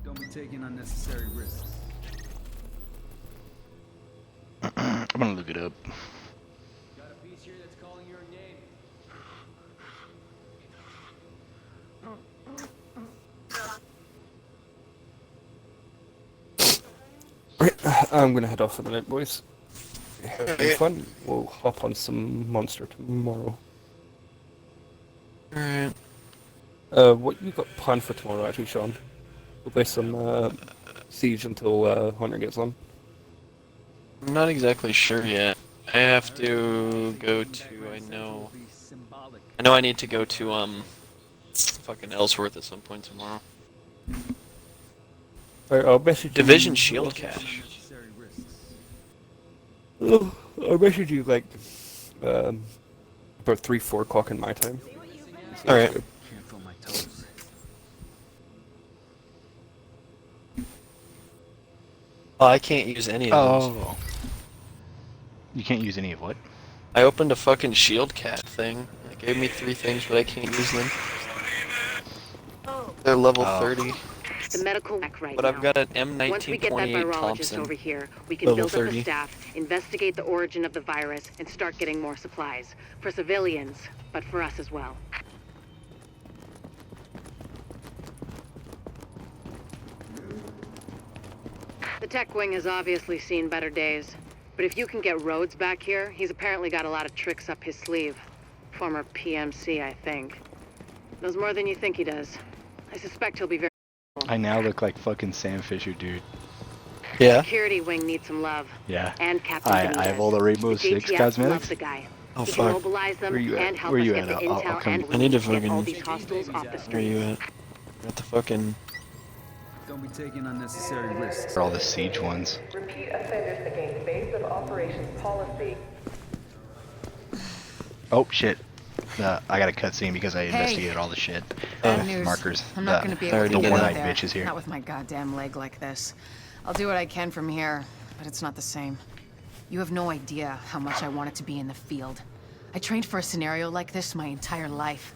Don't be taking unnecessary risks. I'm gonna look it up. Got a piece here that's calling your name. Right, I'm gonna head off for the night, boys. Have fun. We'll hop on some Monster tomorrow. Alright. What you got planned for tomorrow, actually, Sean? We'll play some Siege until Hunter gets on. I'm not exactly sure yet. I have to go to, I know I need to go to, fucking Ellsworth at some point tomorrow. Alright, I'll message you. Division Shield Cache. I'll message you, like, about 3-4 o'clock in my time. Alright. Can't feel my toes. Oh, I can't use any of those. Oh. You can't use any of what? I opened a fucking shield cat thing. It gave me 3 things, but I can't use them. They're level 30. The medical wreck right But now. I've got an Once we get that M1928 virologist Thompson. over here, we can level build up 30. the staff, investigate the origin of the virus, and start getting more supplies. For civilians, but for us as well. The tech wing has obviously seen better days. But if you can get Rhodes back here, he's apparently got a lot of tricks up his sleeve. Former PMC, I think. Knows more than you think he does. I suspect he'll be very... I now look like fucking Sam Fisher, dude. Yeah? Security wing needs some love. Yeah. And Captain I have all the Rainbow Six JTF cosmetics. loves the guy. Oh He can fuck. mobilize them Where you at? and help Where us you get at? the I'll intel come. and I need to get all fucking... these hostiles off the Where street. you at? Got the fucking... Don't be taking unnecessary risks. For all the siege ones. Repeat offenders against base of operations policy. Oh shit. I got a cutscene because I investigated all the shit. Bad news. Markers. I'm not going to be able to the get out one-eyed there. bitch is here. Not with my goddamn leg like this. I'll do what I can from here, but it's not the same. You have no idea how much I wanted to be in the field. I trained for a scenario like this my entire life,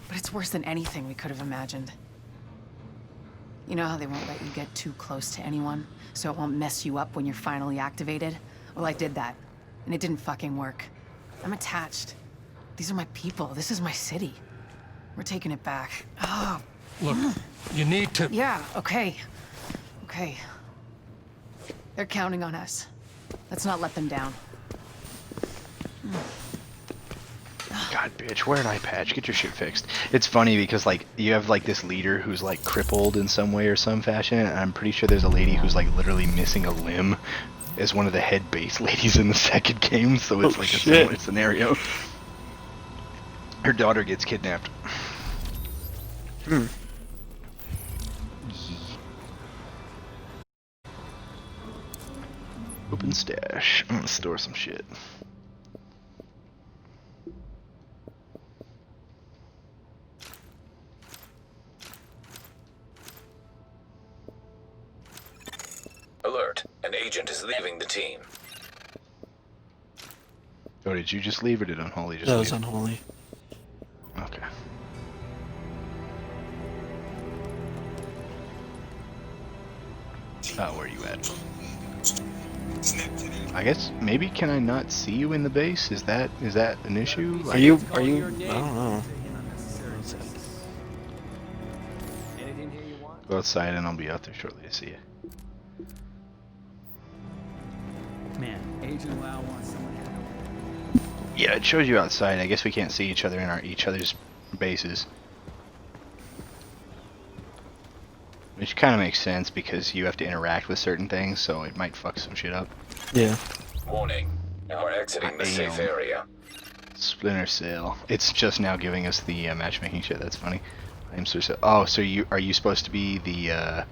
but it's worse than anything we could have imagined. You know how they won't let you get too close to anyone, so it won't mess you up when you're finally activated? Well, I did that, and it didn't fucking work. I'm attached. These are my people. This is my city. We're taking it back. Oh. Look, you need to... Yeah, okay. Okay. They're counting on us. Let's not let them down. God, bitch, wear an eye patch. Get your shit fixed. It's funny because, like, you have, like, this leader who's, like, crippled in some way or some fashion, and I'm pretty sure there's a lady who's, like, literally missing a limb as one of the head base ladies in the second game, so it's, like, a similar scenario. Her daughter gets kidnapped. Open stash. I'm gonna store some shit. Alert. An agent is leaving the team. Oh, did you just leave or did Unholy just That leave? was Unholy. Okay. Where are you at? I guess maybe can I not see you in the base? Is that an issue? Are you I don't know. Go outside and I'll be out there shortly to see you. Man, Agent Lau wants someone to help. Yeah, it shows you outside. I guess we can't see each other in each other's bases. Which kind of makes sense because you have to interact with certain things, so it might fuck some shit up. Yeah. Warning. You are exiting the safe area. Splinter Cell. It's just now giving us the matchmaking shit. That's funny. I'm so oh, so are you supposed to be the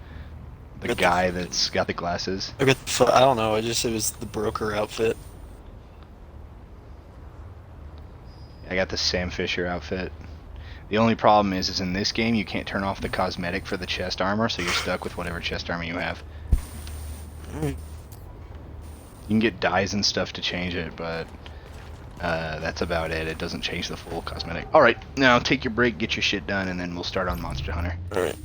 guy that's got the glasses? I don't know. It was the broker outfit. I got the Sam Fisher outfit. The only problem is in this game you can't turn off the cosmetic for the chest armor, so you're stuck with whatever chest armor you have. You can get dyes and stuff to change it, but that's about it. It doesn't change the full cosmetic. Alright, now take your break, get your shit done, and then we'll start on Monster Hunter. Alright.